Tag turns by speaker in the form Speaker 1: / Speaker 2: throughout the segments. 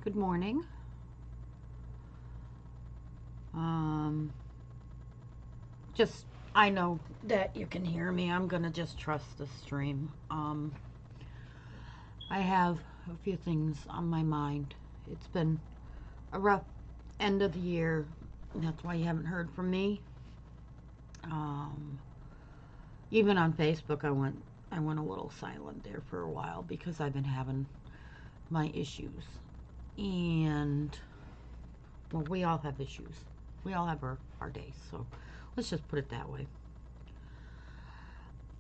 Speaker 1: Good morning. Just, I know that you can hear me. I'm gonna just trust the stream. I have a few things on my mind. It's been a rough end of the year. That's why you haven't heard from me. Um, Even on Facebook, I went a little silent there for a while because I've been having my issues. And well, we all have issues. We all have our days. So let's just put it that way.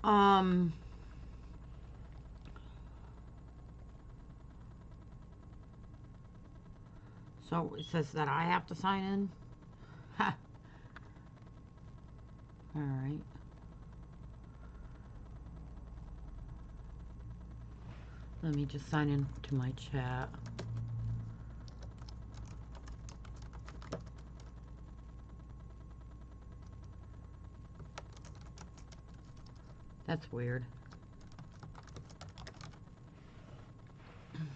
Speaker 1: Um, so it says that I have to sign in. Ha. All right. Let me just sign in to my chat. That's weird.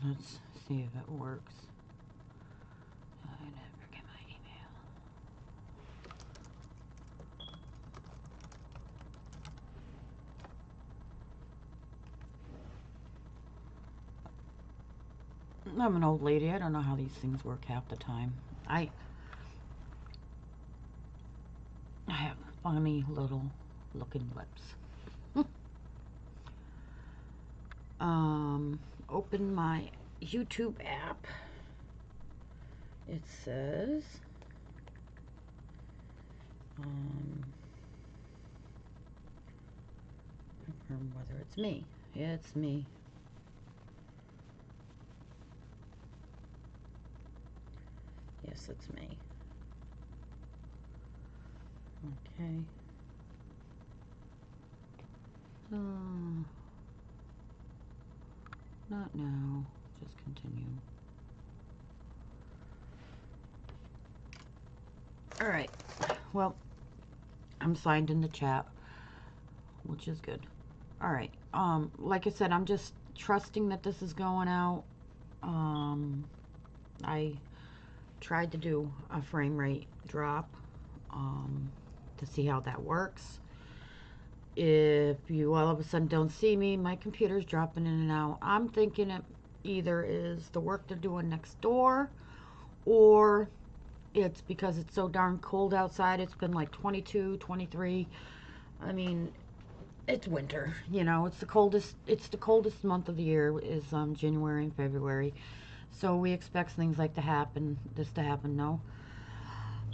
Speaker 1: Let's see if it works. I never get my email. I'm an old lady. I don't know how these things work half the time. I have funny little looking lips. Open my YouTube app. It says confirm whether it's me. It's me. Yes, it's me. Okay. Not now. Just continue. Alright. Well, I'm signed in the chat, which is good. Alright. Like I said, I'm just trusting that this is going out. I tried to do a frame rate drop to see how that works. If you all of a sudden don't see me, my computer's dropping in and out. I'm thinking it either is the work they're doing next door, or it's because it's so darn cold outside. It's been like 22, 23. I mean, it's winter, you know. It's the coldest month of the year is January and February. So we expect things like this to happen. No.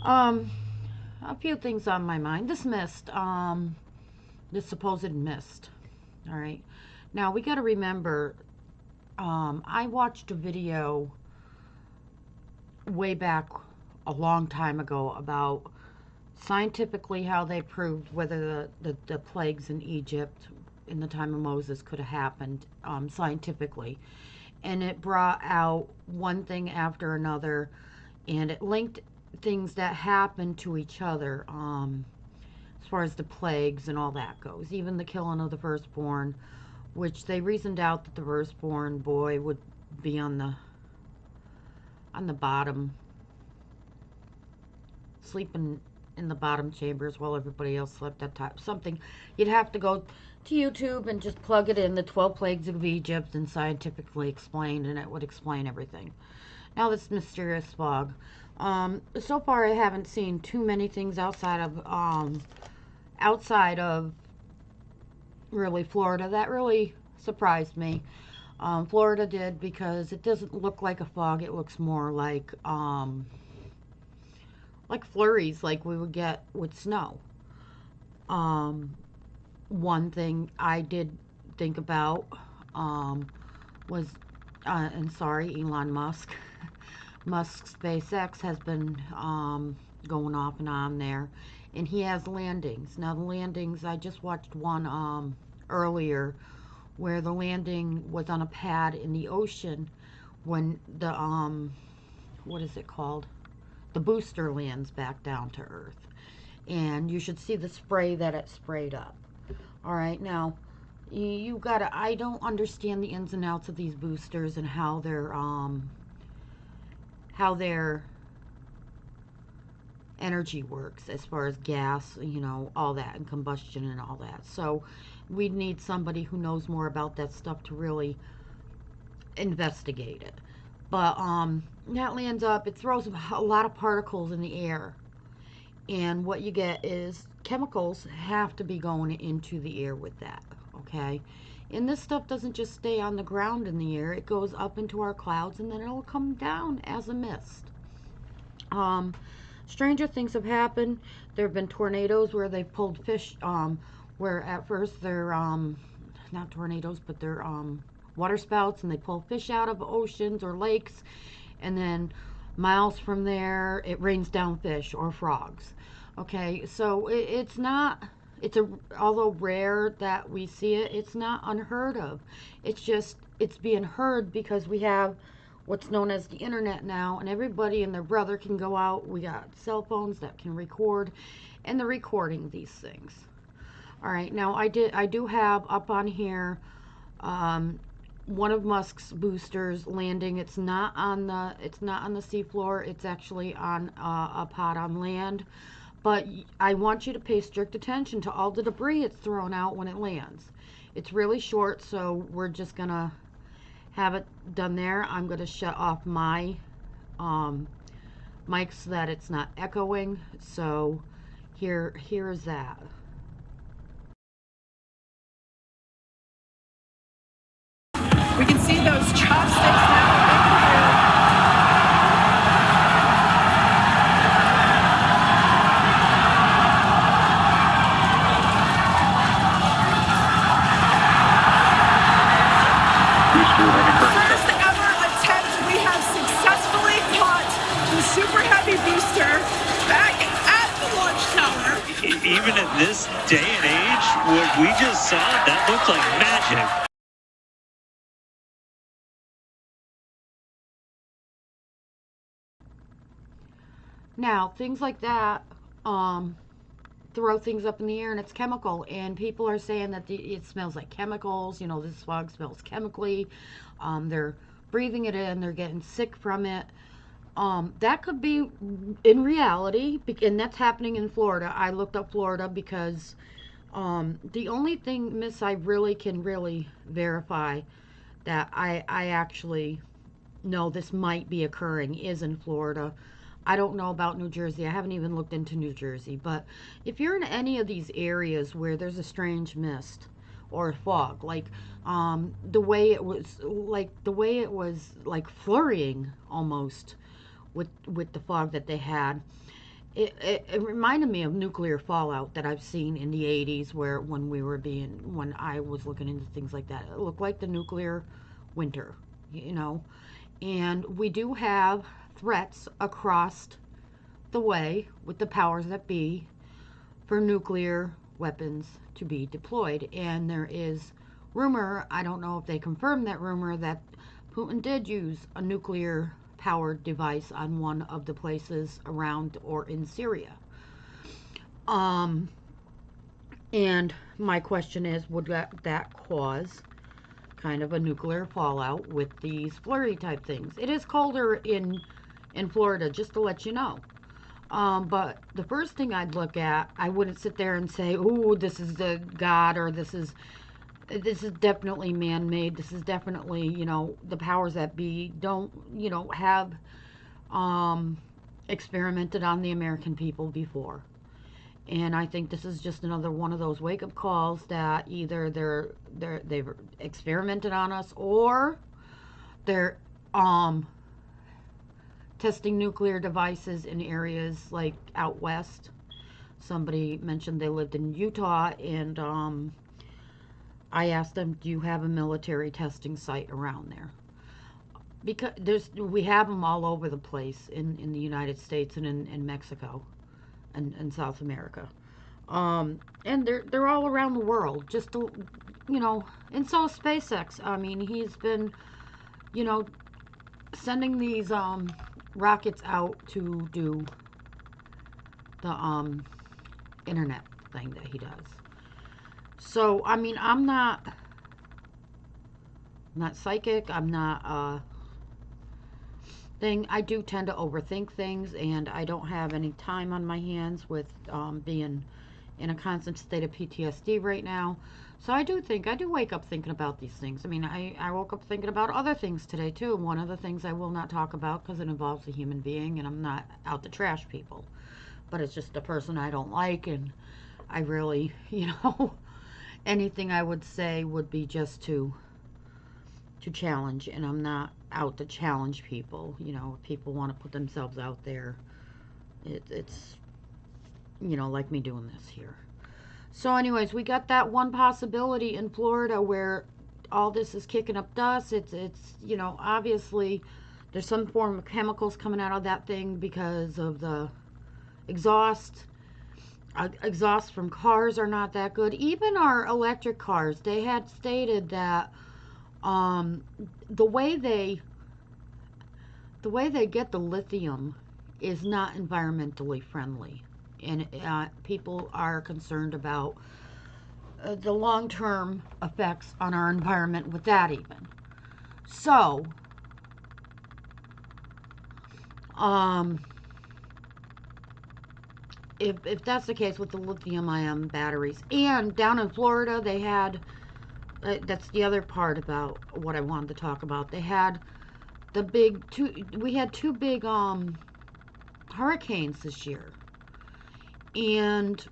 Speaker 1: A few things on my mind. This mist, this supposed mist. All right. Now we got to remember, I watched a video way back a long time ago about scientifically how they proved whether the plagues in Egypt in the time of Moses could have happened scientifically. And it brought out one thing after another, and it linked things that happened to each other as far as the plagues and all that goes. Even the killing of the firstborn, which they reasoned out that the firstborn boy would be on the bottom, sleeping in the bottom chambers while everybody else slept at top. Something you'd have to go to YouTube and just plug it in, the 12 plagues of Egypt, and scientifically explained, and it would explain everything. Now this mysterious fog. So far I haven't seen too many things outside of really Florida. That really surprised me. Florida did, because it doesn't look like a fog. It looks more like flurries like we would get with snow. One thing I did think about was, and sorry, Elon Musk. Musk's SpaceX has been going off and on there, and he has landings. Now the landings, I just watched one earlier where the landing was on a pad in the ocean when the what is it called? The booster lands back down to Earth. And you should see the spray that it sprayed up. Alright, now you gotta, I don't understand the ins and outs of these boosters and how they're how their energy works as far as gas, all that, and combustion and all that. So we need somebody who knows more about that stuff to really investigate it. But that lands up, it throws a lot of particles in the air. And what you get is chemicals have to be going into the air with that, okay? And this stuff doesn't just stay on the ground in the air. It goes up into our clouds and then it'll come down as a mist. Stranger things have happened. There have been tornadoes where they've pulled fish, where at first they're not tornadoes, but they're water spouts, and they pull fish out of oceans or lakes, and then miles from there it rains down fish or frogs. Okay, so it's not, although rare that we see it, it's not unheard of. It's just, it's being heard because we have what's known as the internet now, and everybody and their brother can go out. We got cell phones that can record, and they're recording these things. All right, now I do have up on here one of Musk's boosters landing. It's not on the seafloor. It's actually on a pod on land. But I want you to pay strict attention to all the debris it's thrown out when it lands. It's really short, so we're just gonna have it done there. I'm gonna shut off my mic so that it's not echoing. So here is that.
Speaker 2: We can see those chopsticks now. First ever attempt, we have successfully caught the super heavy booster back at the launch tower.
Speaker 3: Even at this day and age, what we just saw, that looked like magic.
Speaker 1: Now, things like that throw things up in the air, and it's chemical, and people are saying that it smells like chemicals. This fog smells chemically. They're breathing it in. They're getting sick from it. That could be in reality, and that's happening in Florida. I looked up Florida because the only thing, Miss, I really can verify that I actually know this might be occurring is in Florida. I don't know about New Jersey. I haven't even looked into New Jersey. But if you're in any of these areas where there's a strange mist or fog, like the way it was like flurrying almost with the fog that they had, it reminded me of nuclear fallout that I've seen in the 80s, when I was looking into things like that. It looked like the nuclear winter, and we do have threats across the way with the powers that be for nuclear weapons to be deployed. And there is rumor, I don't know if they confirmed that rumor, that Putin did use a nuclear powered device on one of the places around or in Syria. And my question is, would that cause kind of a nuclear fallout with these flurry type things? It is colder in Florida, just to let you know. But the first thing I'd look at, I wouldn't sit there and say, "Ooh, this is the God," or this is definitely man-made. This is definitely, the powers that be don't, have experimented on the American people before. And I think this is just another one of those wake-up calls that either they've experimented on us, or they're testing nuclear devices in areas like out west. Somebody mentioned they lived in Utah, and I asked them, do you have a military testing site around there? Because we have them all over the place in the United States and in Mexico and South America. And they're all around the world, just to, and so SpaceX. I mean, he's been, sending these rockets out to do the internet thing that he does. So I mean, I'm not psychic. I'm not thing. I do tend to overthink things, and I don't have any time on my hands with being in a constant state of PTSD right now. So I do wake up thinking about these things. I mean, I woke up thinking about other things today too. One of the things I will not talk about because it involves a human being, and I'm not out to trash people, but it's just a person I don't like, and I really, anything I would say would be just to challenge, and I'm not out to challenge people. If people want to put themselves out there, it's like me doing this here. So, anyways, we got that one possibility in Florida where all this is kicking up dust. It's obviously there's some form of chemicals coming out of that thing because of the exhaust. Exhaust from cars are not that good. Even our electric cars, they had stated that um, the way they get the lithium is not environmentally friendly, and people are concerned about the long-term effects on our environment with that even. So, um, if that's the case with the lithium-ion batteries, and down in Florida they had, that's the other part about what I wanted to talk about. They had we had two big hurricanes this year, and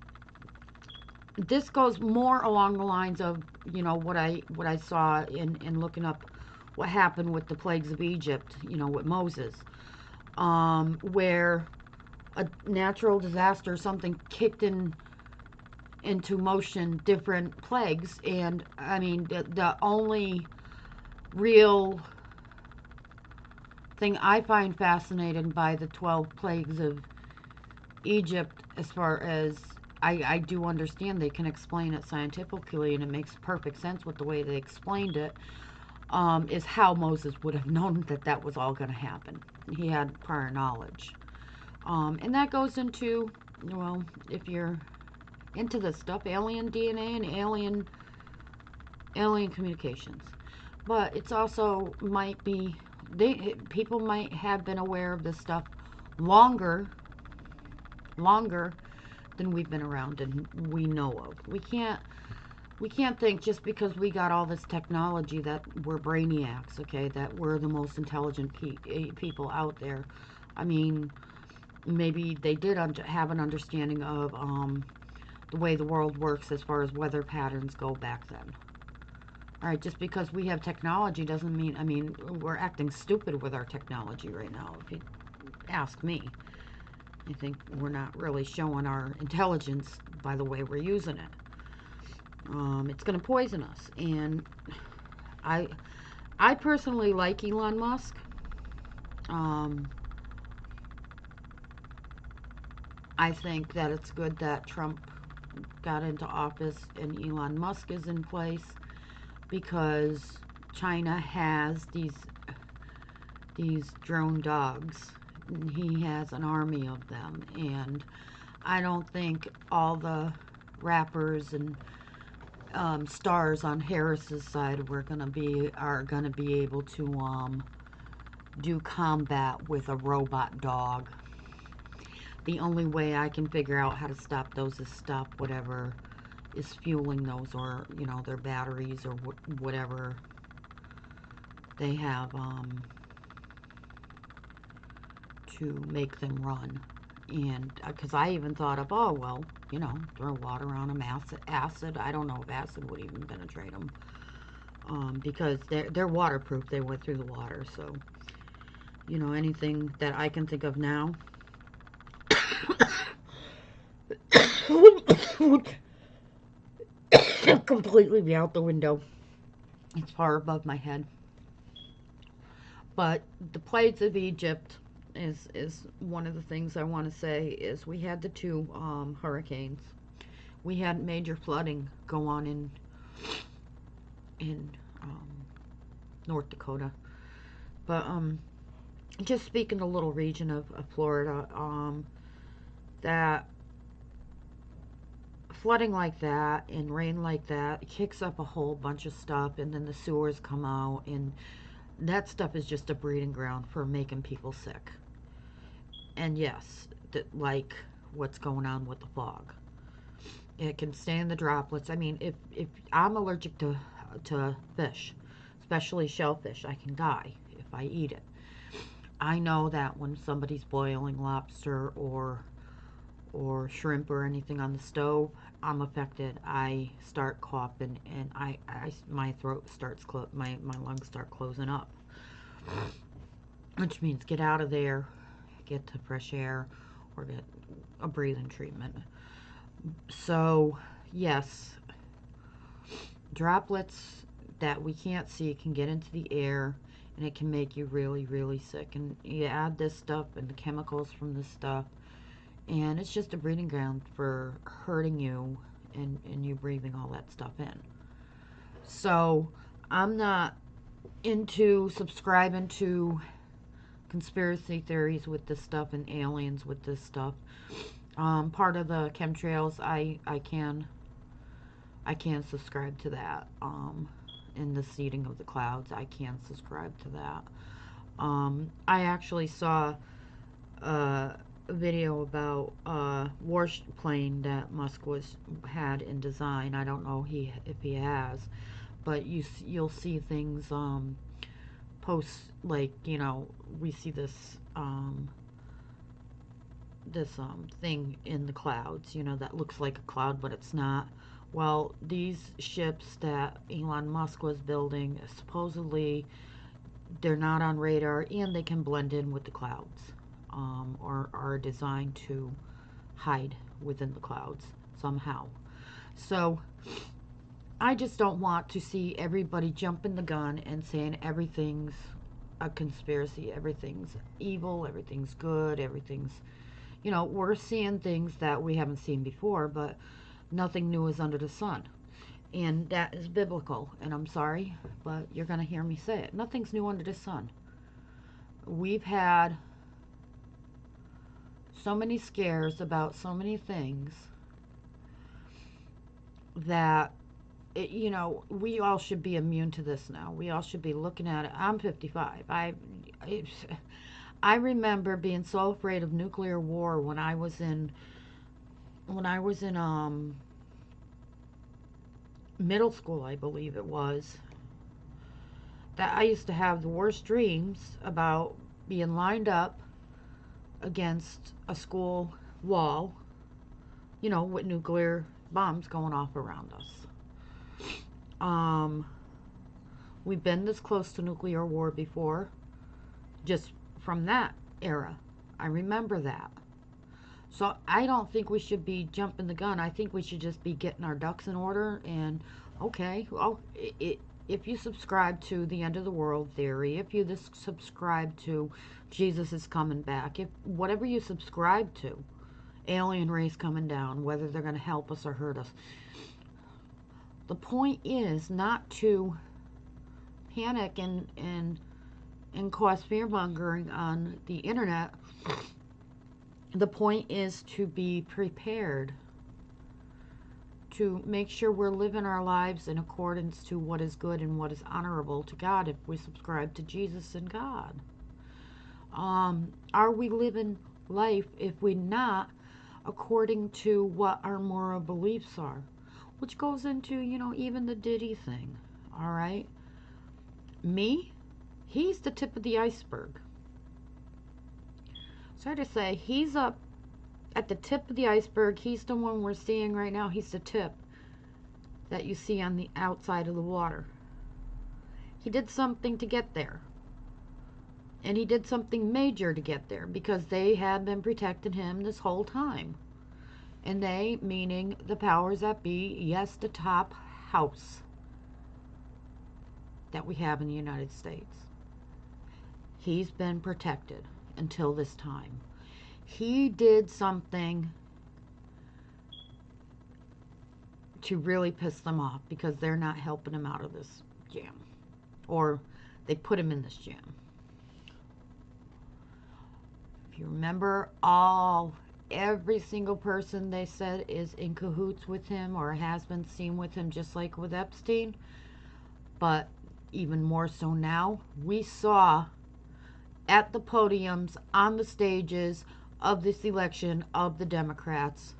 Speaker 1: this goes more along the lines of what I saw in looking up what happened with the plagues of Egypt, with Moses, where a natural disaster, something kicked into motion different plagues. And I mean, the only real thing I find fascinating by the 12 plagues of Egypt, as far as I do understand they can explain it scientifically, and it makes perfect sense with the way they explained it, is how Moses would have known that that was all going to happen. He had prior knowledge. And that goes into, well, if you're into this stuff, alien DNA and alien communications. But it's also might be, people might have been aware of this stuff longer than we've been around and we know of. We can't think just because we got all this technology that we're brainiacs, okay, that we're the most intelligent people out there. I mean, maybe they did have an understanding of the way the world works as far as weather patterns go back then. All right, just because we have technology doesn't mean, I mean, we're acting stupid with our technology right now, if you ask me. I think we're not really showing our intelligence by the way we're using it. It's going to poison us. And I personally like Elon Musk. I think that it's good that Trump got into office and Elon Musk is in place, because China has these drone dogs. He has an army of them, and I don't think all the rappers and stars on Harris's side are gonna be able to do combat with a robot dog. The only way I can figure out how to stop those is stop whatever is fueling those, or their batteries, or whatever they have to make them run. And because I even thought of, oh well, throw water on them, acid. I don't know if acid would even penetrate them, because they're waterproof. They went through the water. So anything that I can think of now would completely be out the window. It's far above my head. But the plagues of Egypt is one of the things I want to say. Is we had the two hurricanes. We had major flooding go on in North Dakota. But just speaking the little region of Florida, that flooding like that and rain like that kicks up a whole bunch of stuff, and then the sewers come out, and that stuff is just a breeding ground for making people sick. And yes, like what's going on with the fog. It can stay in the droplets. I mean, if I'm allergic to fish, especially shellfish, I can die if I eat it. I know that when somebody's boiling lobster or shrimp or anything on the stove, I'm affected. I start coughing and my throat starts my lungs start closing up, which means get out of there, get to fresh air, or get a breathing treatment. So yes, droplets that we can't see can get into the air and it can make you really, really sick. And you add this stuff and the chemicals from this stuff, and it's just a breeding ground for hurting you and you breathing all that stuff in. So I'm not into subscribing to conspiracy theories with this stuff and aliens with this stuff. Part of the chemtrails, I can subscribe to that. In the seeding of the clouds, I can subscribe to that. I actually saw a video about a warplane that Musk had in design. I don't know if he has, but you'll see things posts like, you know, we see this thing in the clouds, you know, that looks like a cloud but it's not. Well, these ships that Elon Musk was building, supposedly they're not on radar and they can blend in with the clouds, or are designed to hide within the clouds somehow. So I just don't want to see everybody jumping the gun and saying everything's a conspiracy, everything's evil, everything's good, everything's, you know, we're seeing things that we haven't seen before, but nothing new is under the sun. And that is biblical. And I'm sorry, but you're going to hear me say it. Nothing's new under the sun. We've had so many scares about so many things that, you know, we all should be immune to this now. We all should be looking at it. I'm 55. I remember being so afraid of nuclear war when I was in middle school, I believe it was, that I used to have the worst dreams about being lined up against a school wall, you know, with nuclear bombs going off around us. We've been this close to nuclear war before, just from that era. I remember that. So I don't think we should be jumping the gun. I think we should just be getting our ducks in order. And okay, well, if you subscribe to the end of the world theory, if you subscribe to Jesus is coming back, if whatever you subscribe to, alien race coming down, whether they're going to help us or hurt us, the point is not to panic and cause fear mongering on the internet. The point is to be prepared, to make sure we're living our lives in accordance to what is good and what is honorable to God if we subscribe to Jesus and God. Are we living life, if we're not, according to what our moral beliefs are? Which goes into, you know, even the Diddy thing, all right? Me, he's the tip of the iceberg. Sorry to say, he's up at the tip of the iceberg. He's the one we're seeing right now. He's the tip that you see on the outside of the water. He did something to get there. And he did something major to get there, because they have been protecting him this whole time. And they, meaning the powers that be, yes, the top house that we have in the United States. He's been protected until this time. He did something to really piss them off, because they're not helping him out of this jam. Or they put him in this jam. If you remember, every single person they said is in cahoots with him or has been seen with him, just like with Epstein. But even more so now. We saw at the podiums, on the stages of this election of the Democrats,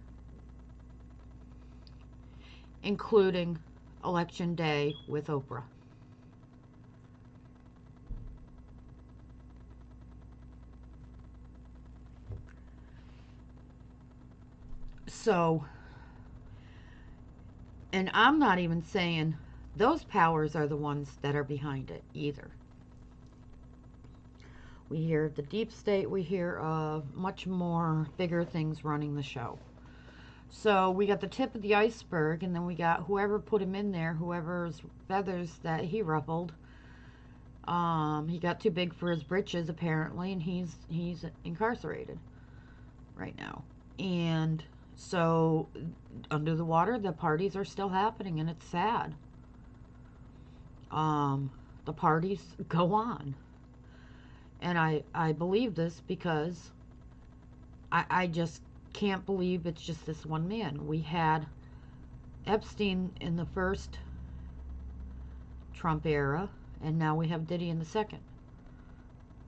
Speaker 1: including Election Day with Oprah. So, and I'm not even saying those powers are the ones that are behind it either. We hear of the deep state, we hear of much more bigger things running the show. So we got the tip of the iceberg, and then we got whoever put him in there, whoever's feathers that he ruffled. He got too big for his britches apparently, and he's incarcerated right now. And so under the water, the parties are still happening, and it's sad. The parties go on. And I believe this because I just can't believe it's just this one man. We had Epstein in the first Trump era, and now we have Diddy in the second.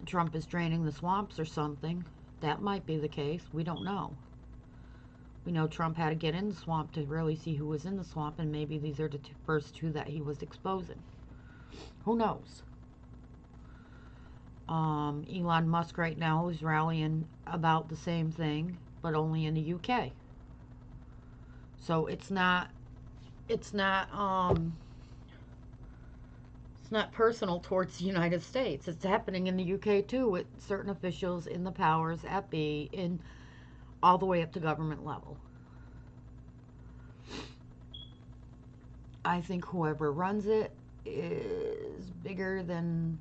Speaker 1: Trump is draining the swamps or something. That might be the case. We don't know. We know Trump had to get in the swamp to really see who was in the swamp, and maybe these are the first two that he was exposing. Who knows? Elon Musk right now is rallying about the same thing, but only in the UK. So it's not personal towards the United States. It's happening in the UK too, with certain officials in the powers at be, in all the way up to government level. I think whoever runs it is bigger than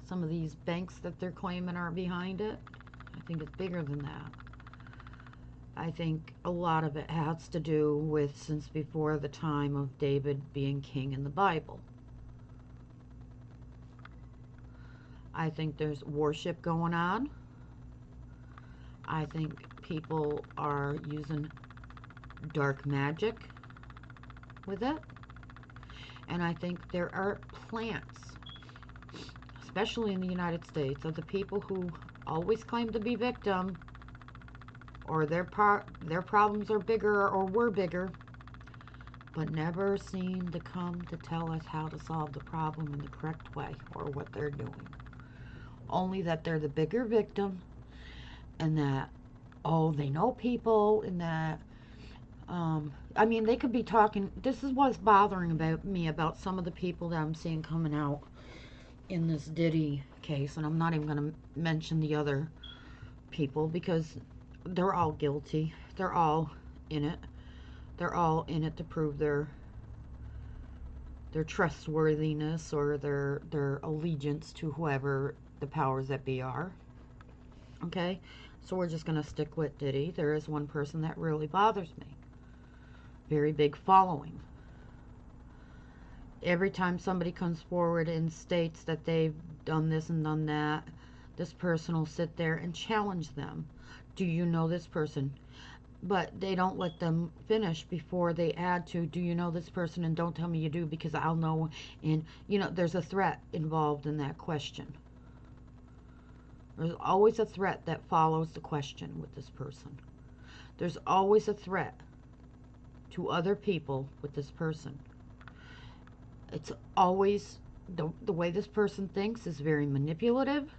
Speaker 1: some of these banks that they're claiming are behind it. I think it's bigger than that. I think a lot of it has to do with since before the time of David being king in the Bible. I think there's worship going on. I think people are using dark magic with it. And I think there are plants, especially in the United States, of the people who always claim to be victim, or their problems are bigger or were bigger, but never seem to come to tell us how to solve the problem in the correct way or what they're doing. Only that they're the bigger victim, and that, oh, they know people, and that, I mean, they could be talking. This is what's bothering me about some of the people that I'm seeing coming out in this Diddy case, and I'm not even going to mention the other people because they're all guilty. They're all in it. They're all in it to prove their trustworthiness or their allegiance to whoever the powers that be are. Okay? So we're just going to stick with Diddy. There is one person that really bothers me. Very big following. Every time somebody comes forward and states that they've done this and done that, this person will sit there and challenge them. Do you know this person? But they don't let them finish before they add to, do you know this person? And don't tell me you do, because I'll know. And, you know, there's a threat involved in that question. There's always a threat that follows the question with this person. There's always a threat to other people with this person. It's always, the way this person thinks is very manipulative.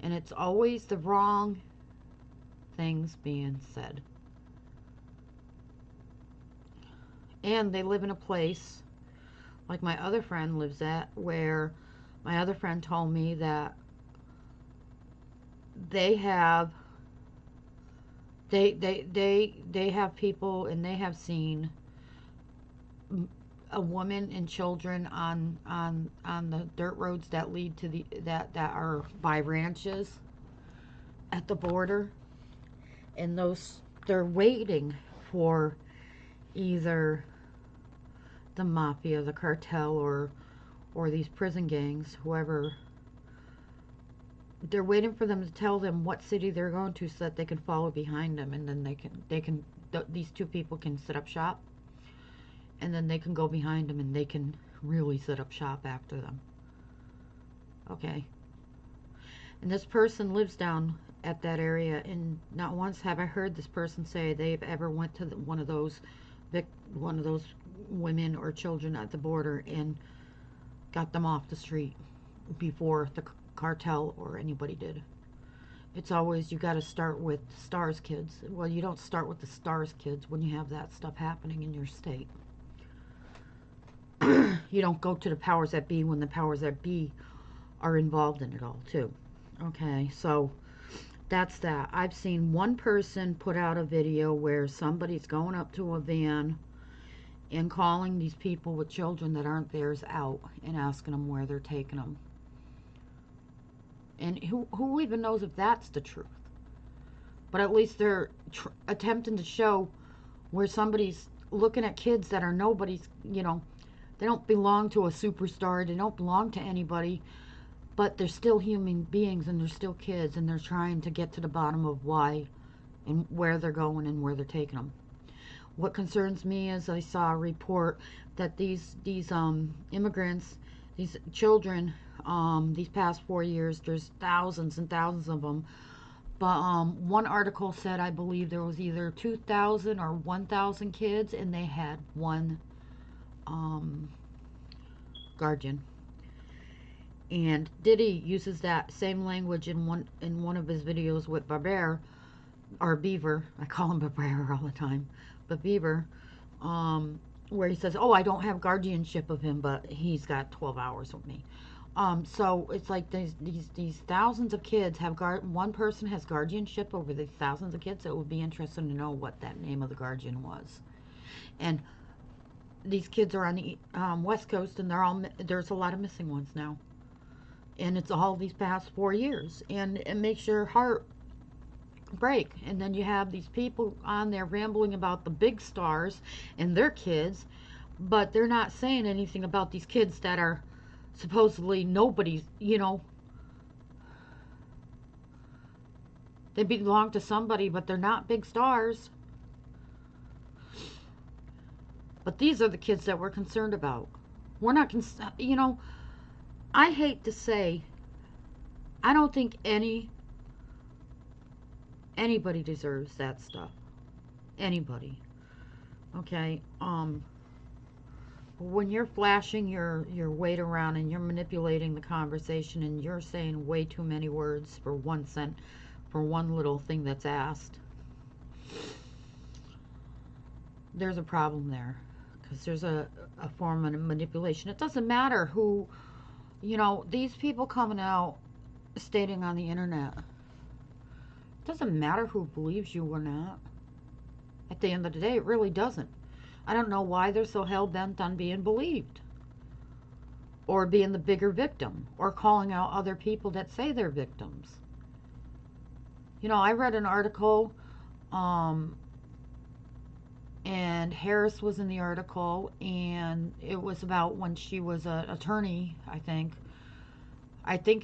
Speaker 1: And it's always the wrong things being said. And they live in a place like my other friend lives at, where my other friend told me that they have people, and they have seen a woman and children on the dirt roads that lead to that are by ranches at the border, and they're waiting for either the mafia, the cartel, or these prison gangs, whoever. They're waiting for them to tell them what city they're going to, so that they can follow behind them, and then these two people can set up shop, and then they can go behind them, and they can really set up shop after them. Okay. And this person lives down at that area, and not once have I heard this person say they've ever went to one of those women or children at the border and got them off the street before the cartel or anybody did. It's always, you got to start with the STARS kids. Well, you don't start with the STARS kids when you have that stuff happening in your state. You don't go to the powers that be when the powers that be are involved in it all too. Okay, so that's that. I've seen one person put out a video where somebody's going up to a van and calling these people with children that aren't theirs out and asking them where they're taking them. And who even knows if that's the truth? But at least they're attempting to show where somebody's looking at kids that are nobody's, you know, they don't belong to a superstar, they don't belong to anybody, but they're still human beings and they're still kids, and they're trying to get to the bottom of why and where they're going and where they're taking them. What concerns me is I saw a report that these immigrants, these children, these past 4 years, there's thousands and thousands of them. But one article said, I believe there was either 2,000 or 1,000 kids, and they had one guardian. And Diddy uses that same language in one of his videos with Beaver. I call him Beaver all the time, but Beaver, where he says, "Oh, I don't have guardianship of him, but he's got 12 hours with me." So it's like these thousands of kids have one person has guardianship over these thousands of kids. So it would be interesting to know what that name of the guardian was. And these kids are on the West Coast, and there's a lot of missing ones now. And it's all these past 4 years, and it makes your heart break. And then you have these people on there rambling about the big stars and their kids, but they're not saying anything about these kids that are supposedly nobody's, you know. They belong to somebody, but they're not big stars. But these are the kids that we're concerned about. We're not, you know, I hate to say, I don't think anybody deserves that stuff. Anybody. Okay? When you're flashing your weight around and you're manipulating the conversation and you're saying way too many words for 1 cent for one little thing that's asked, there's a problem there. Because there's a form of manipulation. It doesn't matter who, you know, these people coming out stating on the internet, it doesn't matter who believes you or not. At the end of the day, it really doesn't. I don't know why they're so hell-bent on being believed, or being the bigger victim, or calling out other people that say they're victims. You know, I read an article, and Harris was in the article, and it was about when she was an attorney, I think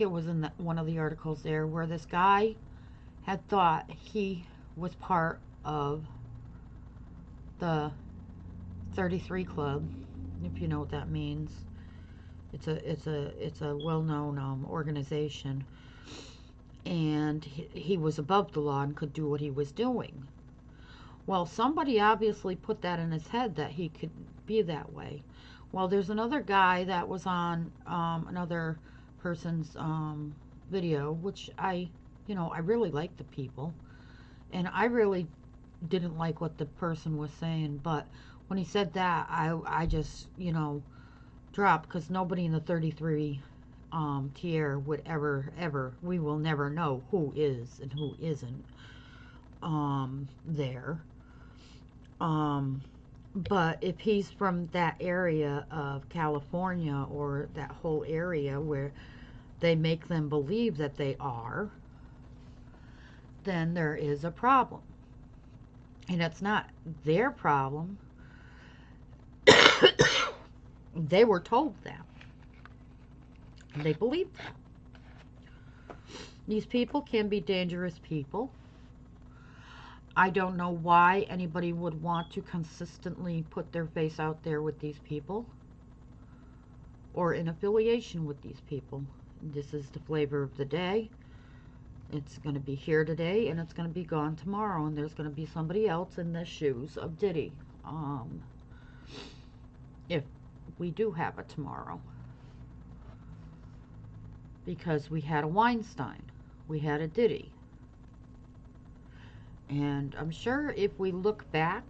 Speaker 1: it was in one of the articles there, where this guy had thought he was part of the 33 Club, if you know what that means. It's a well-known organization, and he was above the law and could do what he was doing. Well, somebody obviously put that in his head that he could be that way. Well, there's another guy that was on another person's video, which I really like the people, and I really didn't like what the person was saying, but when he said that, I just, dropped, because nobody in the 33 tier would ever, we will never know who is and who isn't there. But if he's from that area of California, or that whole area where they make them believe that they are, then there is a problem. And it's not their problem. They were told that. They believe that. These people can be dangerous people. I don't know why anybody would want to consistently put their face out there with these people. or in affiliation with these people. This is the flavor of the day. It's going to be here today and it's going to be gone tomorrow, and there's going to be somebody else in the shoes of Diddy. If we do have a tomorrow. Because we had a Weinstein, we had a Diddy. And I'm sure if we look back,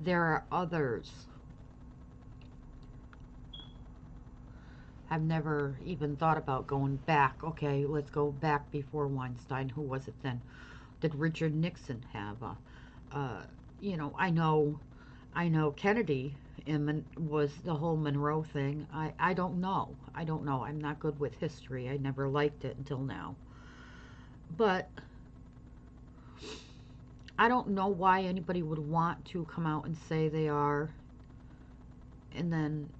Speaker 1: there are others. I've never even thought about going back. Okay, let's go back before Weinstein. Who was it then? Did Richard Nixon have a, you know, I know Kennedy was the whole Monroe thing. I don't know. I don't know. I'm not good with history. I never liked it until now. But I don't know why anybody would want to come out and say they are, and then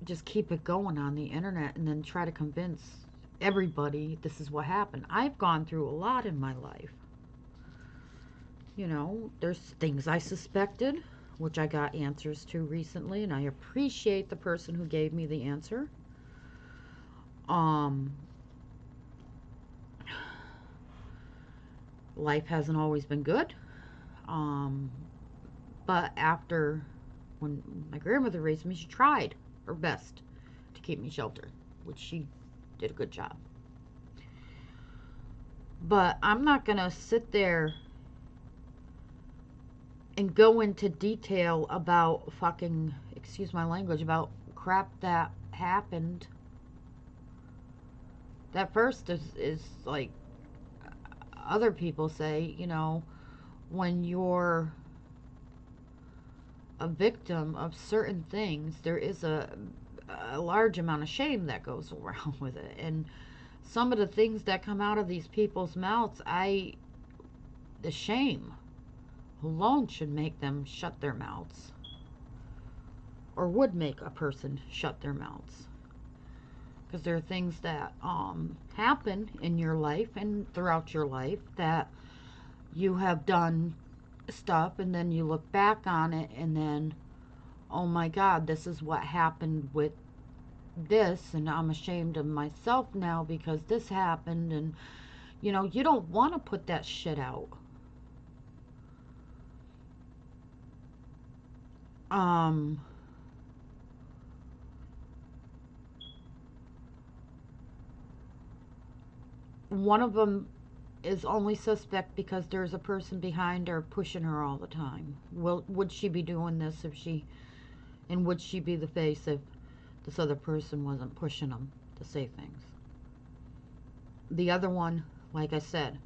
Speaker 1: just keep it going on the internet and then try to convince everybody this is what happened. I've gone through a lot in my life. You know, there's things I suspected, which I got answers to recently, and I appreciate the person who gave me the answer. Life hasn't always been good. But after, when my grandmother raised me, she tried her best to keep me sheltered, which she did a good job. But I'm not gonna sit there and go into detail about fucking, excuse my language, about crap that happened. That first is like other people say, you know, when you're a victim of certain things, there is a large amount of shame that goes around with it. And some of the things that come out of these people's mouths, the shame alone should make them shut their mouths, or would make a person shut their mouths, because there are things that happen in your life and throughout your life that you have done stuff, and then you look back on it and then, oh my God, this is what happened with this, and I'm ashamed of myself now because this happened. And you know, you don't want to put that shit out. One of them is only suspect because there's a person behind her pushing her all the time. Would she be doing this if she, and would she be the face if this other person wasn't pushing them to say things? The other one, like I said,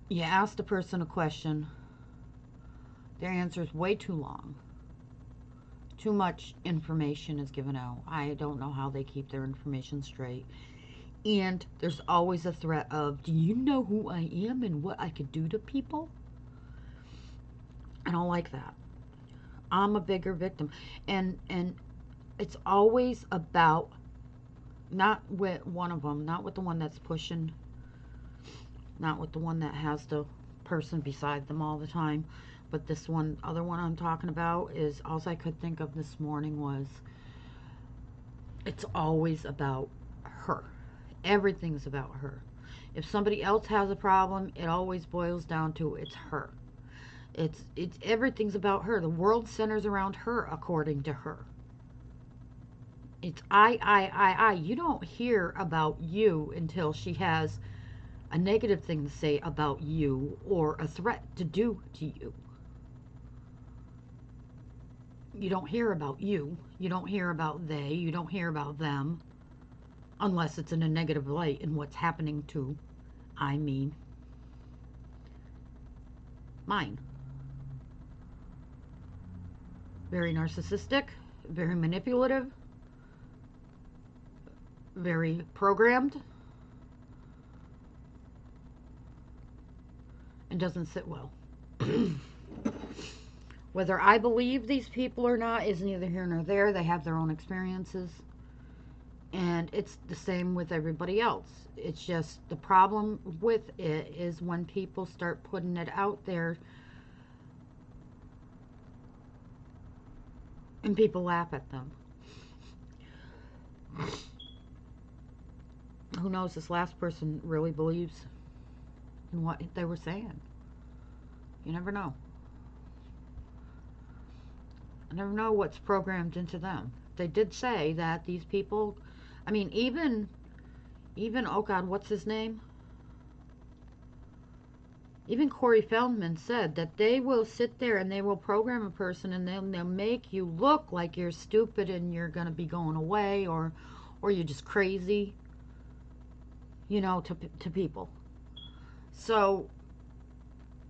Speaker 1: you ask the person a question, their answer is way too long. Too much information is given out. I don't know how they keep their information straight. And there's always a threat of, do you know who I am and what I could do to people? I don't like that. I'm a bigger victim. And it's always about, not with one of them, not with the one that's pushing, not with the one that has the person beside them all the time, but this one, other one I'm talking about, is all I could think of this morning was, it's always about her. Everything's about her. If somebody else has a problem, it always boils down to it's her. It's everything's about her. The world centers around her, according to her. It's I. You don't hear about you until she has a negative thing to say about you or a threat to do to you. You don't hear about you. You don't hear about they. You don't hear about them. Unless it's in a negative light in what's happening to, mine. Very narcissistic, very manipulative, very programmed, and doesn't sit well. Whether I believe these people or not is neither here nor there. They have their own experiences. And it's the same with everybody else. It's just the problem with it is when people start putting it out there, And people laugh at them. Who knows, this last person really believes in what they were saying. You never know. I never know what's programmed into them. They did say that these people, I mean, even oh God, what's his name? Even Corey Feldman said that they will sit there and they will program a person, and they'll make you look like you're stupid and you're going to be going away, or you're just crazy, you know, to people. So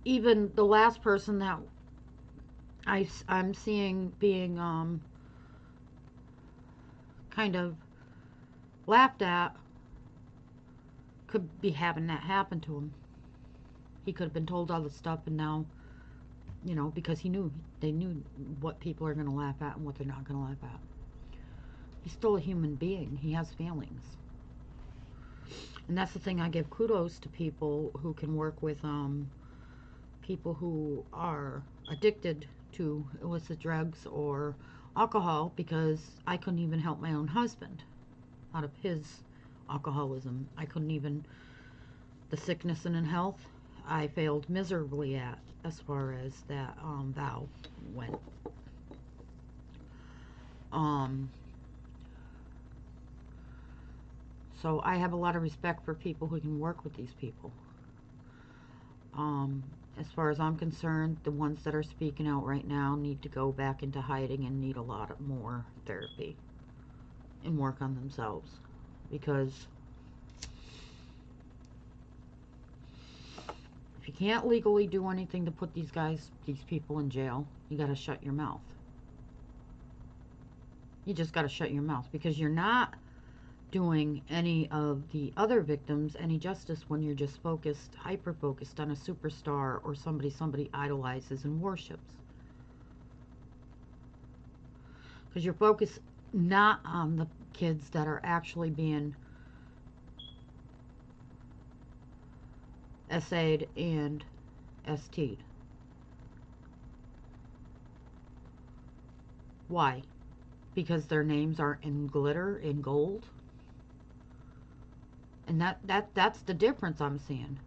Speaker 1: even the last person that I'm seeing being kind of laughed at could be having that happen to him. He could have been told all this stuff, and now, you know, because they knew what people are going to laugh at and what they're not going to laugh at. He's still a human being. He has feelings. And that's the thing, I give kudos to people who can work with people who are addicted to illicit drugs or alcohol, because I couldn't even help my own husband out of his alcoholism. I couldn't even, the sickness and in health, I failed miserably at, as far as that vow went. So I have a lot of respect for people who can work with these people. As far as I'm concerned, the ones that are speaking out right now need to go back into hiding and need a lot more therapy and work on themselves, because if you can't legally do anything to put these people in jail, you got to shut your mouth. You just got to shut your mouth, because you're not doing any of the other victims any justice when you're just focused, hyper focused on a superstar or somebody idolizes and worships. Because you're focused not on the kids that are actually being SA'd and ST'd. Why? Because their names are in glitter, in gold? And that's the difference I'm seeing.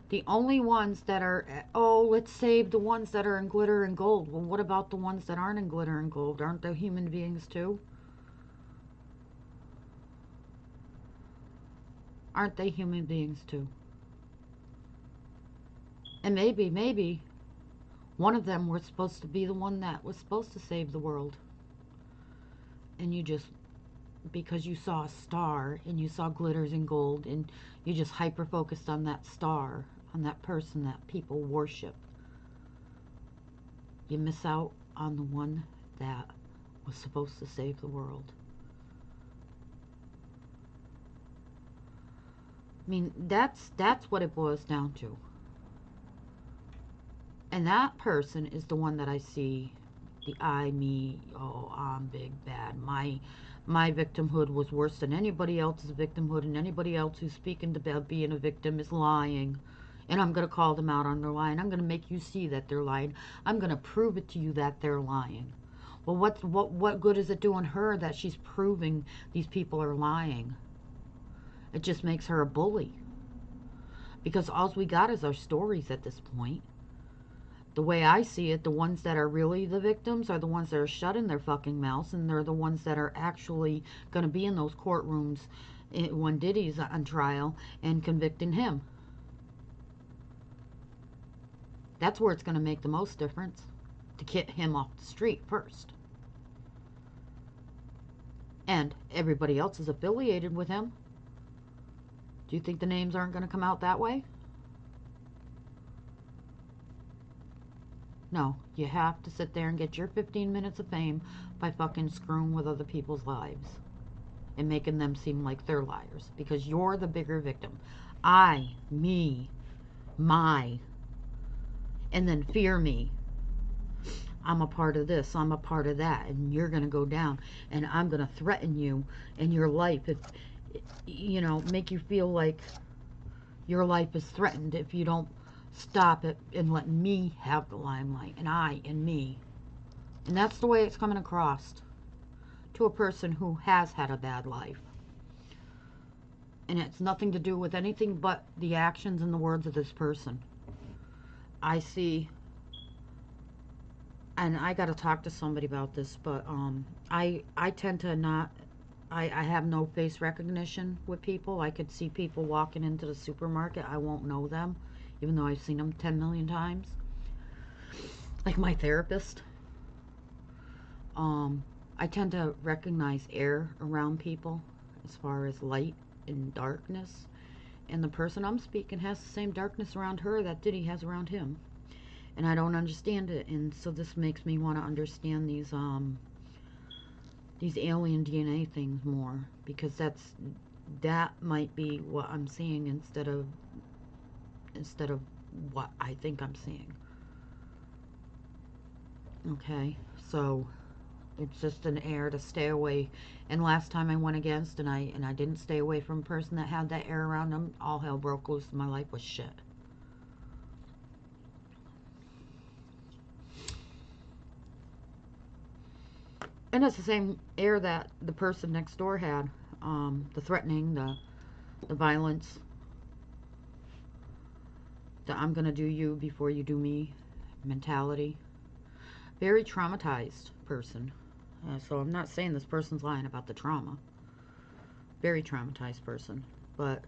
Speaker 1: The only ones that are, oh, let's save the ones that are in glitter and gold. Well, what about the ones that aren't in glitter and gold? Aren't they human beings too? Aren't they human beings too? And maybe one of them was supposed to be the one that was supposed to save the world. And you just, because you saw a star and you saw glitters and gold, and you just hyper focused on that star, on that person that people worship, you miss out on the one that was supposed to save the world. I mean, that's what it boils down to. And that person is the one that I see, the I, me, oh, I'm big, bad. My victimhood was worse than anybody else's victimhood, and anybody else who's speaking about being a victim is lying. And I'm going to call them out on their lying. I'm going to make you see that they're lying. I'm going to prove it to you that they're lying. Well, what good is it doing her that she's proving these people are lying? It just makes her a bully. Because all we got is our stories at this point. The way I see it, the ones that are really the victims are the ones that are shutting their fucking mouths, and they're the ones that are actually going to be in those courtrooms when Diddy's on trial and convicting him. That's where it's going to make the most difference, to get him off the street first. And everybody else is affiliated with him. Do you think the names aren't going to come out that way? No, you have to sit there and get your 15 minutes of fame by fucking screwing with other people's lives and making them seem like they're liars, because you're the bigger victim. I, me, my, and then fear me. I'm a part of this, I'm a part of that, and you're going to go down, and I'm going to threaten you and your life, if, you know, make you feel like your life is threatened if you don't stop it and let me have the limelight, and I and me. And that's the way it's coming across to a person who has had a bad life. And it's nothing to do with anything but the actions and the words of this person. I see, and I got to talk to somebody about this, but I tend to not, I have no face recognition with people. I could see people walking into the supermarket. I won't know them, even though I've seen them 10 million times. Like my therapist. I tend to recognize air around people as far as light and darkness. And the person I'm speaking has the same darkness around her that Diddy has around him. And I don't understand it. And so this makes me want to understand these alien DNA things more, because that might be what I'm seeing instead of what I think I'm seeing. Okay, so it's just an air to stay away. And last time I went against, and I didn't stay away from a person that had that air around them, all hell broke loose. My life was shit. And it's the same air that the person next door had. The threatening, the violence, the I'm gonna do you before you do me mentality. Very traumatized person. So I'm not saying this person's lying about the trauma. Very traumatized person. But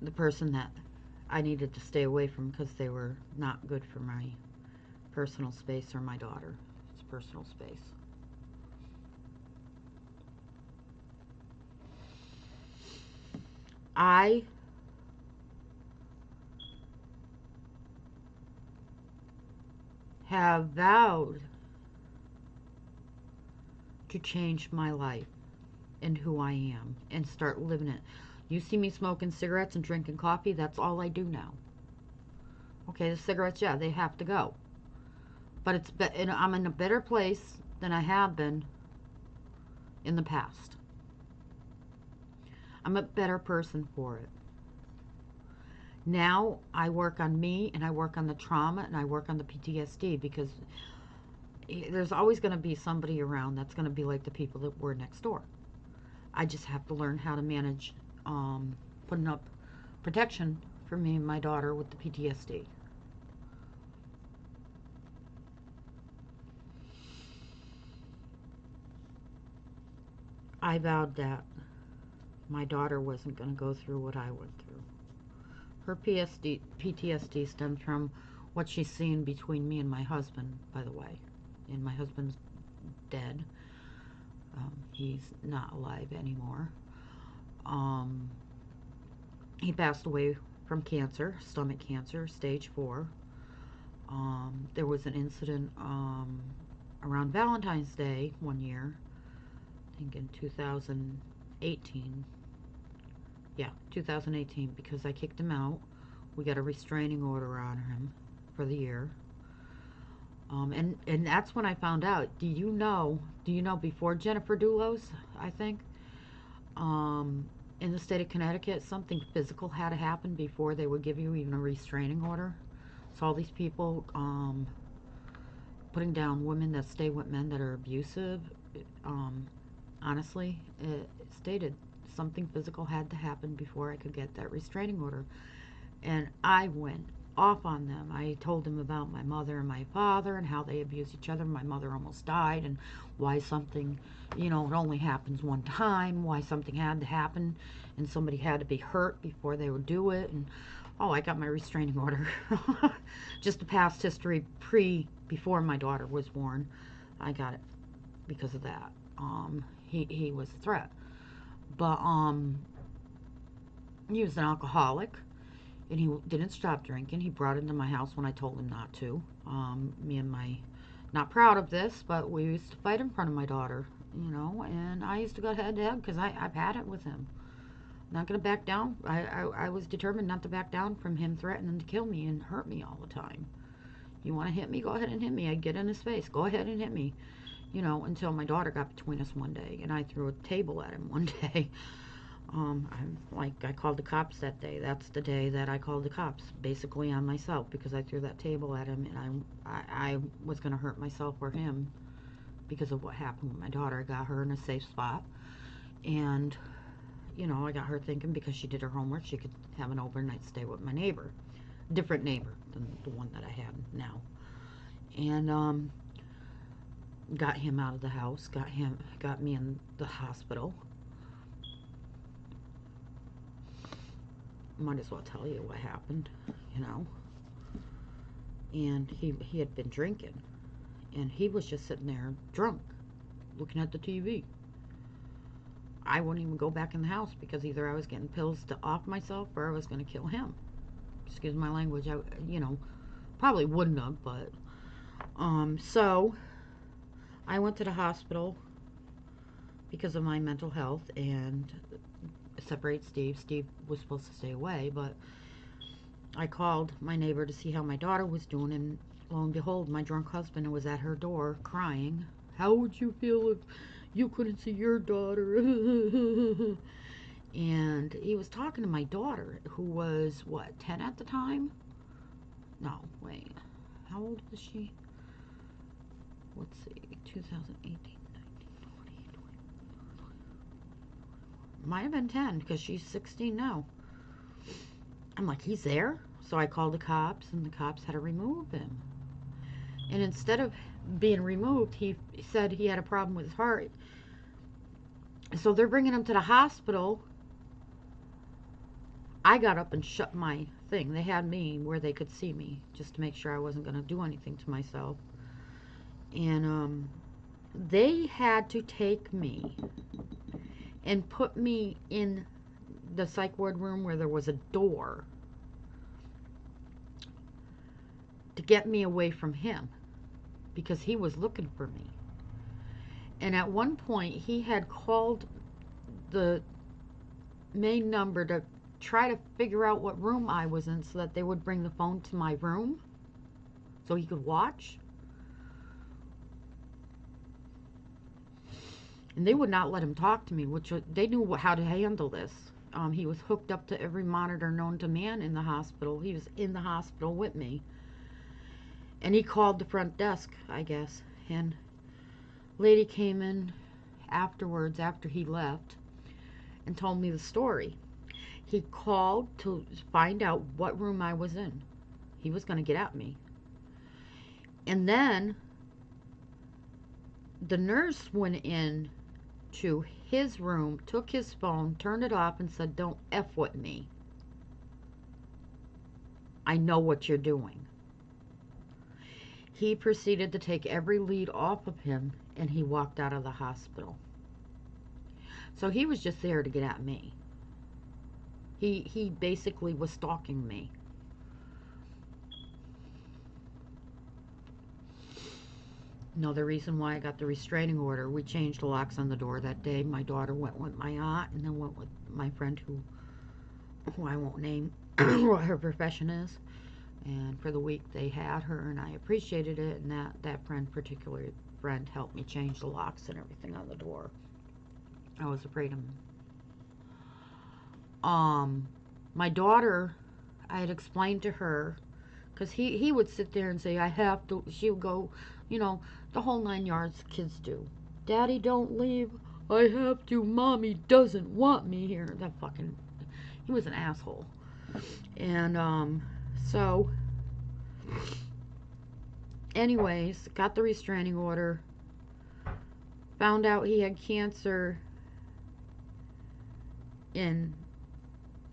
Speaker 1: the person that I needed to stay away from because they were not good for my personal space or my daughter. It's personal space. I have vowed to change my life and who I am and start living it. You see me smoking cigarettes and drinking coffee, that's all I do now. Okay, the cigarettes, yeah, they have to go. But I'm in a better place than I have been in the past. I'm a better person for it. Now I work on me, and I work on the trauma, and I work on the PTSD, because there's always going to be somebody around that's going to be like the people that were next door. I just have to learn how to manage putting up protection for me and my daughter with the PTSD. I vowed that my daughter wasn't going to go through what I went through. Her PTSD stems from what she's seen between me and my husband, by the way. And my husband's dead. He's not alive anymore. He passed away from cancer, stomach cancer, stage 4. There was an incident around Valentine's Day one year, I think in 2018. Yeah, 2018, because I kicked him out. We got a restraining order on him for the year. And that's when I found out. Do you know before Jennifer Dulos, I think, in the state of Connecticut, something physical had to happen before they would give you even a restraining order. So all these people putting down women that stay with men that are abusive, honestly, it stated something physical had to happen before I could get that restraining order. And I went off on them. I told them about my mother and my father and how they abuse each other. My mother almost died, and why something, it only happens one time, why something had to happen and somebody had to be hurt before they would do it. And I got my restraining order. Just the past history before my daughter was born, I got it because of that. He was a threat. But he was an alcoholic, and he didn't stop drinking. He brought it into my house when I told him not to. Me and not proud of this, but we used to fight in front of my daughter, and I used to go head to head because I've had it with him. Not going to back down. I was determined not to back down from him threatening to kill me and hurt me all the time. You want to hit me? Go ahead and hit me. I'd get in his face. Go ahead and hit me. Until my daughter got between us one day, and I threw a table at him one day. I called the cops that day. That's the day that I called the cops, basically on myself, because I threw that table at him, and I was going to hurt myself or him because of what happened with my daughter. I got her in a safe spot, and, you know, I got her thinking because she did her homework, she could have an overnight stay with my neighbor. Different neighbor than the one that I had now. And, got him out of the house, got me in the hospital. Might as well tell you what happened, you know. And he had been drinking, and he was just sitting there drunk, looking at the TV. I wouldn't even go back in the house because either I was getting pills to off myself or I was going to kill him. Excuse my language. I, you know, probably wouldn't have, but so I went to the hospital because of my mental health and separate Steve. Steve was supposed to stay away, but I called my neighbor to see how my daughter was doing, and lo and behold, my drunk husband was at her door crying. How would you feel if you couldn't see your daughter? And he was talking to my daughter, who was, what, 10 at the time? No, wait. How old was she? Let's see, 2018, 19, 20, 20. Might have been 10, because she's 16 now. I'm like, he's there? So I called the cops, and the cops had to remove him. And instead of being removed, he said he had a problem with his heart. So they're bringing him to the hospital. I got up and shut my thing. They had me where they could see me, just to make sure I wasn't going to do anything to myself. And they had to take me and put me in the psych ward room where there was a door to get me away from him, because he was looking for me. And at one point, he had called the main number to try to figure out what room I was in so that they would bring the phone to my room so he could watch. And they would not let him talk to me, which they knew how to handle this. He was hooked up to every monitor known to man in the hospital. He was in the hospital with me. And he called the front desk, I guess. And lady came in afterwards, after he left, and told me the story. He called to find out what room I was in. He was going to get at me. And then the nurse went in to his room, took his phone, turned it off, and said, "Don't F with me. I know what you're doing." He proceeded to take every lead off of him, and he walked out of the hospital. So he was just there to get at me. He basically was stalking me. Another reason why I got the restraining order, we changed the locks on the door that day. My daughter went with my aunt, and then went with my friend who I won't name what her profession is. And for the week they had her, and I appreciated it, and that particular friend helped me change the locks and everything on the door. I was afraid of him. My daughter, I had explained to her, because he would sit there and say, I have to, she would go, you know, the whole 9 yards kids do. Daddy, don't leave. I have to. Mommy doesn't want me here. That fucking, he was an asshole. And, so, anyways, got the restraining order. Found out he had cancer in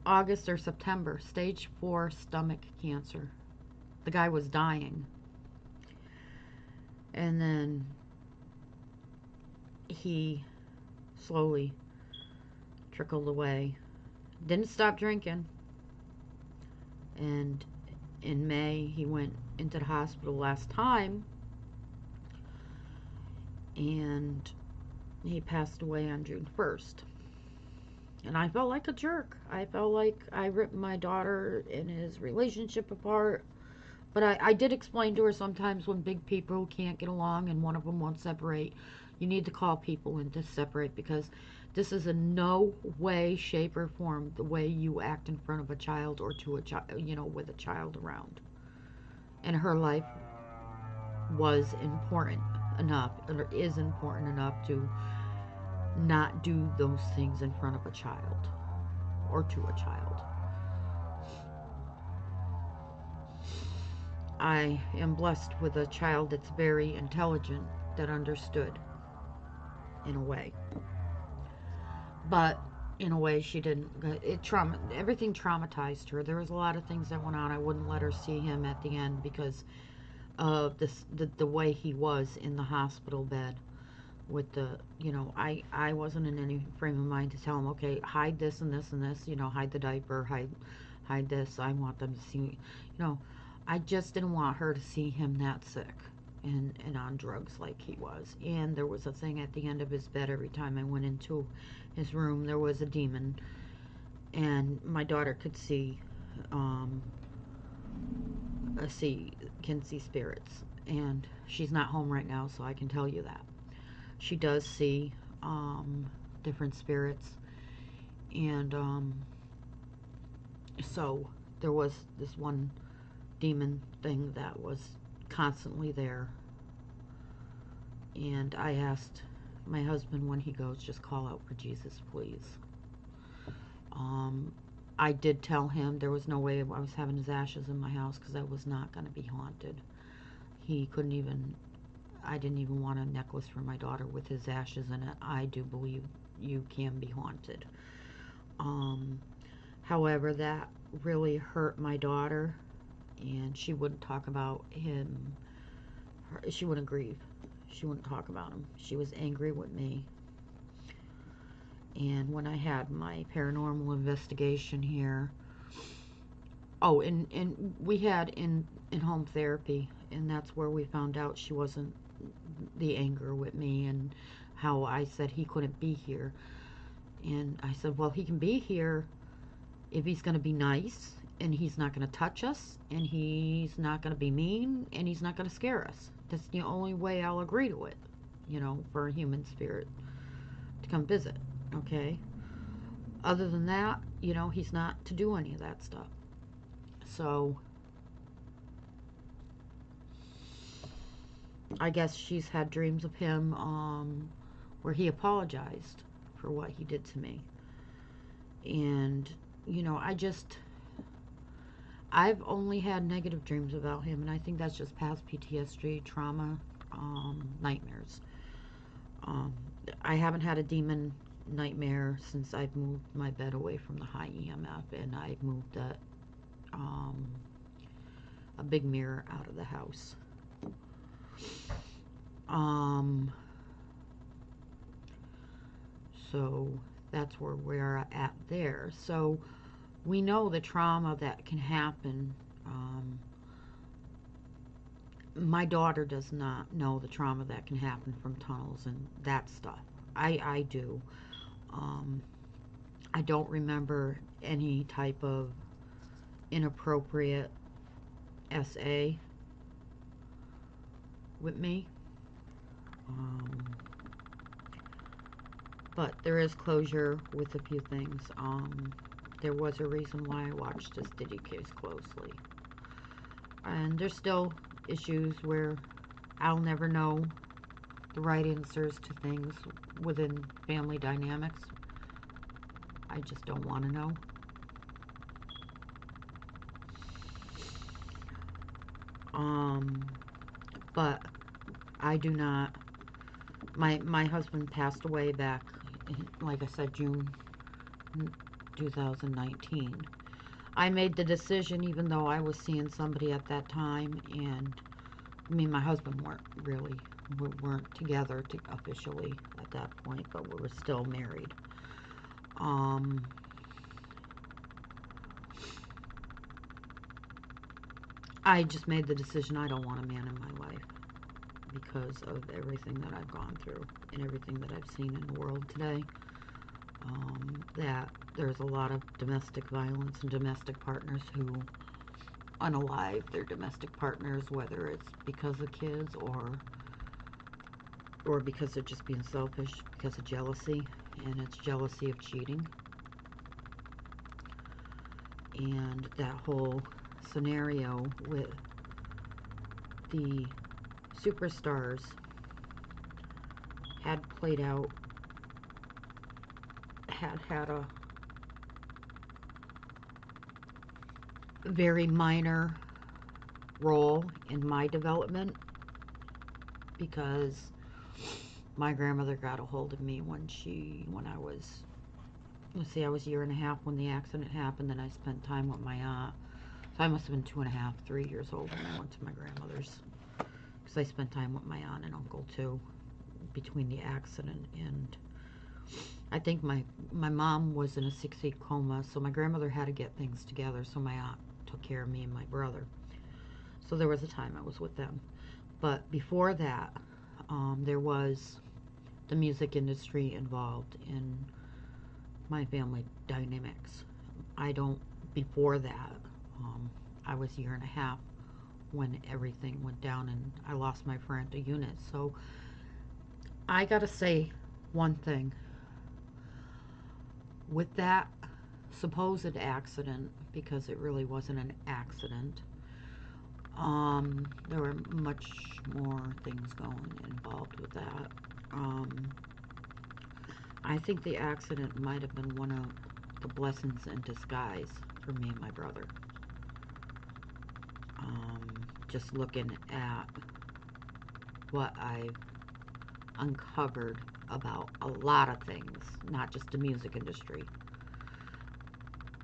Speaker 1: August or September. Stage 4 stomach cancer. The guy was dying. And then he slowly trickled away. Didn't stop drinking. And in May, he went into the hospital last time. And he passed away on June 1st. And I felt like a jerk. I felt like I ripped my daughter and his relationship apart. But I did explain to her, sometimes when big people can't get along and one of them won't separate, you need to call people and to separate, because This is in no way, shape, or form the way you act in front of a child or to a child, with a child around. And her life was important enough, or is important enough to not do those things in front of a child or to a child. I am blessed with a child that's very intelligent, that understood in a way. But in a way she didn't. Everything traumatized her. There was a lot of things that went on. I wouldn't let her see him at the end because of the way he was in the hospital bed with I wasn't in any frame of mind to tell him, okay, hide this and this and this, hide the diaper, hide this. I want them to see, I just didn't want her to see him that sick and on drugs like he was. And there was a thing at the end of his bed. Every time I went into his room, there was a demon, and my daughter could see can see spirits, and she's not home right now, so I can tell you that she does see different spirits. And so there was this one demon thing that was constantly there, and I asked my husband, when he goes, just call out for Jesus, please. I did tell him there was no way I was having his ashes in my house because I was not going to be haunted. He couldn't even, I didn't even want a necklace for my daughter with his ashes in it. I do believe you can be haunted. However, that really hurt my daughter, and she wouldn't talk about him. She wouldn't grieve. She wouldn't talk about him. She was angry with me. And when I had my paranormal investigation here, and we had in home therapy, and that's where we found out she wasn't the anger with me, and how I said he couldn't be here. And I said, well, he can be here if he's going to be nice, and he's not going to touch us, and he's not going to be mean, and he's not going to scare us. That's the only way I'll agree to it, for a human spirit to come visit, okay? Other than that, he's not to do any of that stuff. So I guess she's had dreams of him where he apologized for what he did to me. And, I've only had negative dreams about him, and I think that's just past PTSD, trauma, nightmares. I haven't had a demon nightmare since I've moved my bed away from the high EMF, and I've moved a big mirror out of the house. So that's where we're at there. So we know the trauma that can happen. My daughter does not know the trauma that can happen from tunnels and that stuff. I do. I don't remember any type of inappropriate SA with me. But there is closure with a few things. There was a reason why I watched this Diddy case closely. And there's still issues where I'll never know the right answers to things within family dynamics. I just don't want to know. But I do not. My husband passed away back, like I said, June 2019. I made the decision, even though I was seeing somebody at that time, and me and my husband weren't together officially at that point, but we were still married. I just made the decision I don't want a man in my life because of everything that I've gone through and everything that I've seen in the world today. That there's a lot of domestic violence and domestic partners who unalive their domestic partners, whether it's because of kids or because they're just being selfish, because of jealousy. and it's jealousy of cheating. And that whole scenario with the superstars had played out, had a very minor role in my development, because my grandmother got a hold of me when I was, let's see, I was a year and a half when the accident happened. Then I spent time with my aunt. So I must have been 2.5, 3 years old when I went to my grandmother's, because I spent time with my aunt and uncle too between the accident. And I think my mom was in a 6-week coma, so my grandmother had to get things together, so my aunt took care of me and my brother. So there was a time I was with them. But before that, there was the music industry involved in my family dynamics. Before that, I was a year and a half when everything went down and I lost my parental unit. So I gotta say one thing. With that supposed accident, because it really wasn't an accident, there were much more things involved with that. I think the accident might have been one of the blessings in disguise for me and my brother. Just looking at what I've uncovered about a lot of things, not just the music industry.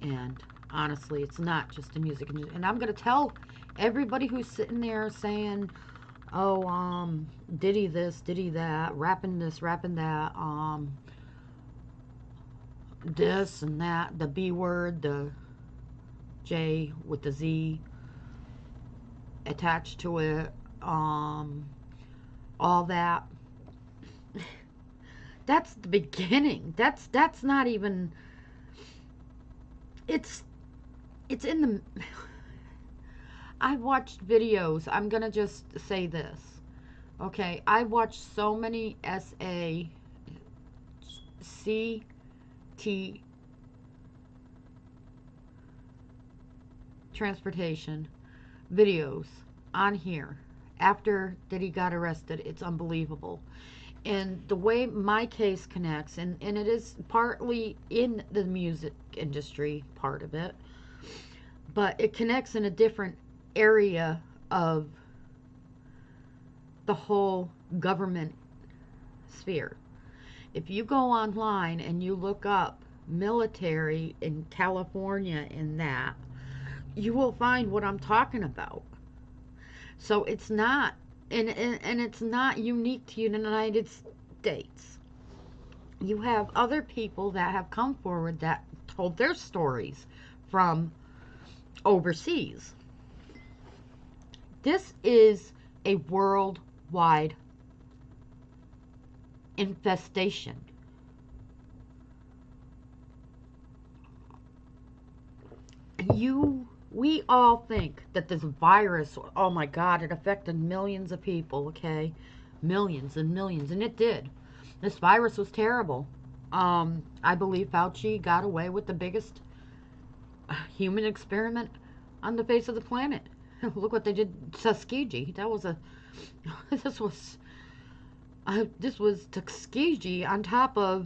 Speaker 1: And honestly, it's not just the music industry. And I'm going to tell everybody who's sitting there saying, oh, Diddy this, Diddy that, rapping this, rapping that, this and that, the B word, the J with the Z attached to it, all that. That's the beginning. That's not even, it's in the, I've watched videos. I'm gonna just say this, okay? I watched so many SACT transportation videos on here after that he got arrested. It's unbelievable. And the way my case connects, and it is partly in the music industry, part of it, but it connects in a different area of the whole government sphere. If you go online and you look up military in California and that, you will find what I'm talking about. So it's not, and it's not unique to the United States. You have other people that have come forward that told their stories from overseas. This is a worldwide infestation. We all think that this virus, oh my God, it affected millions of people, okay? Millions and millions, and it did. This virus was terrible. I believe Fauci got away with the biggest human experiment on the face of the planet. Look what they did to Tuskegee. This was Tuskegee on top of,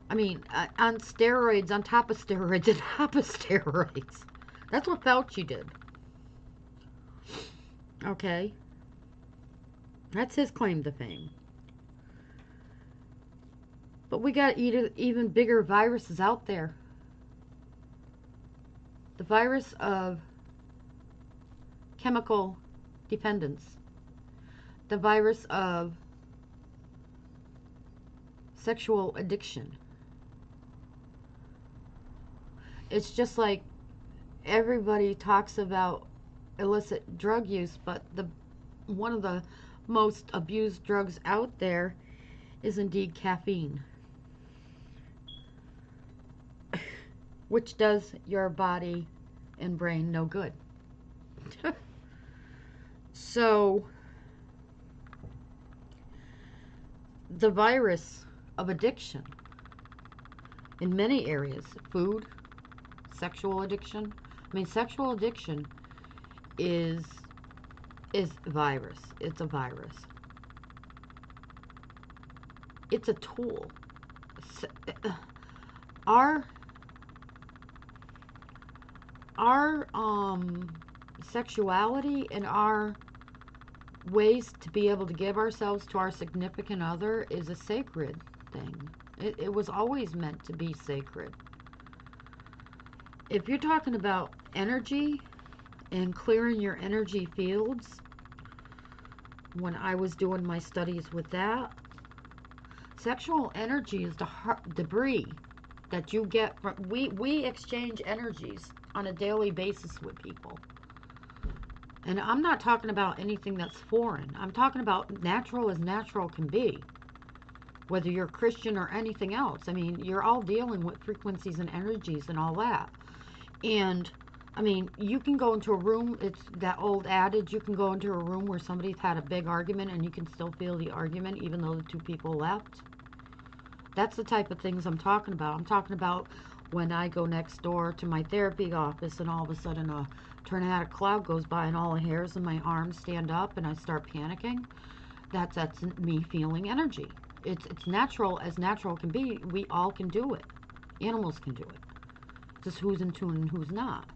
Speaker 1: on steroids, on top of steroids, on top of steroids. That's what Fauci did. Okay? That's his claim to fame. But we got even bigger viruses out there. The virus of chemical dependence. The virus of sexual addiction. It's just like everybody talks about illicit drug use, but one of the most abused drugs out there is indeed caffeine, which does your body and brain no good. So the virus of addiction in many areas. Food, sexual addiction. I mean, sexual addiction is virus. It's a virus. It's a tool. Our sexuality and our ways to be able to give ourselves to our significant other is a sacred thing. It was always meant to be sacred. If you're talking about energy and clearing your energy fields, when I was doing my studies with that, sexual energy is the debris that you get from, we exchange energies on a daily basis with people. And I'm not talking about anything that's foreign. I'm talking about natural as natural can be. Whether you're Christian or anything else. I mean, you're all dealing with frequencies and energies and all that. And, I mean, you can go into a room, it's that old adage, you can go into a room where somebody's had a big argument and you can still feel the argument even though the two people left. That's the type of things I'm talking about. I'm talking about when I go next door to my therapy office and all of a sudden a tornadic cloud goes by and all the hairs in my arms stand up and I start panicking. That's me feeling energy. It's natural as natural can be. We all can do it. Animals can do it. Just who's in tune and who's not.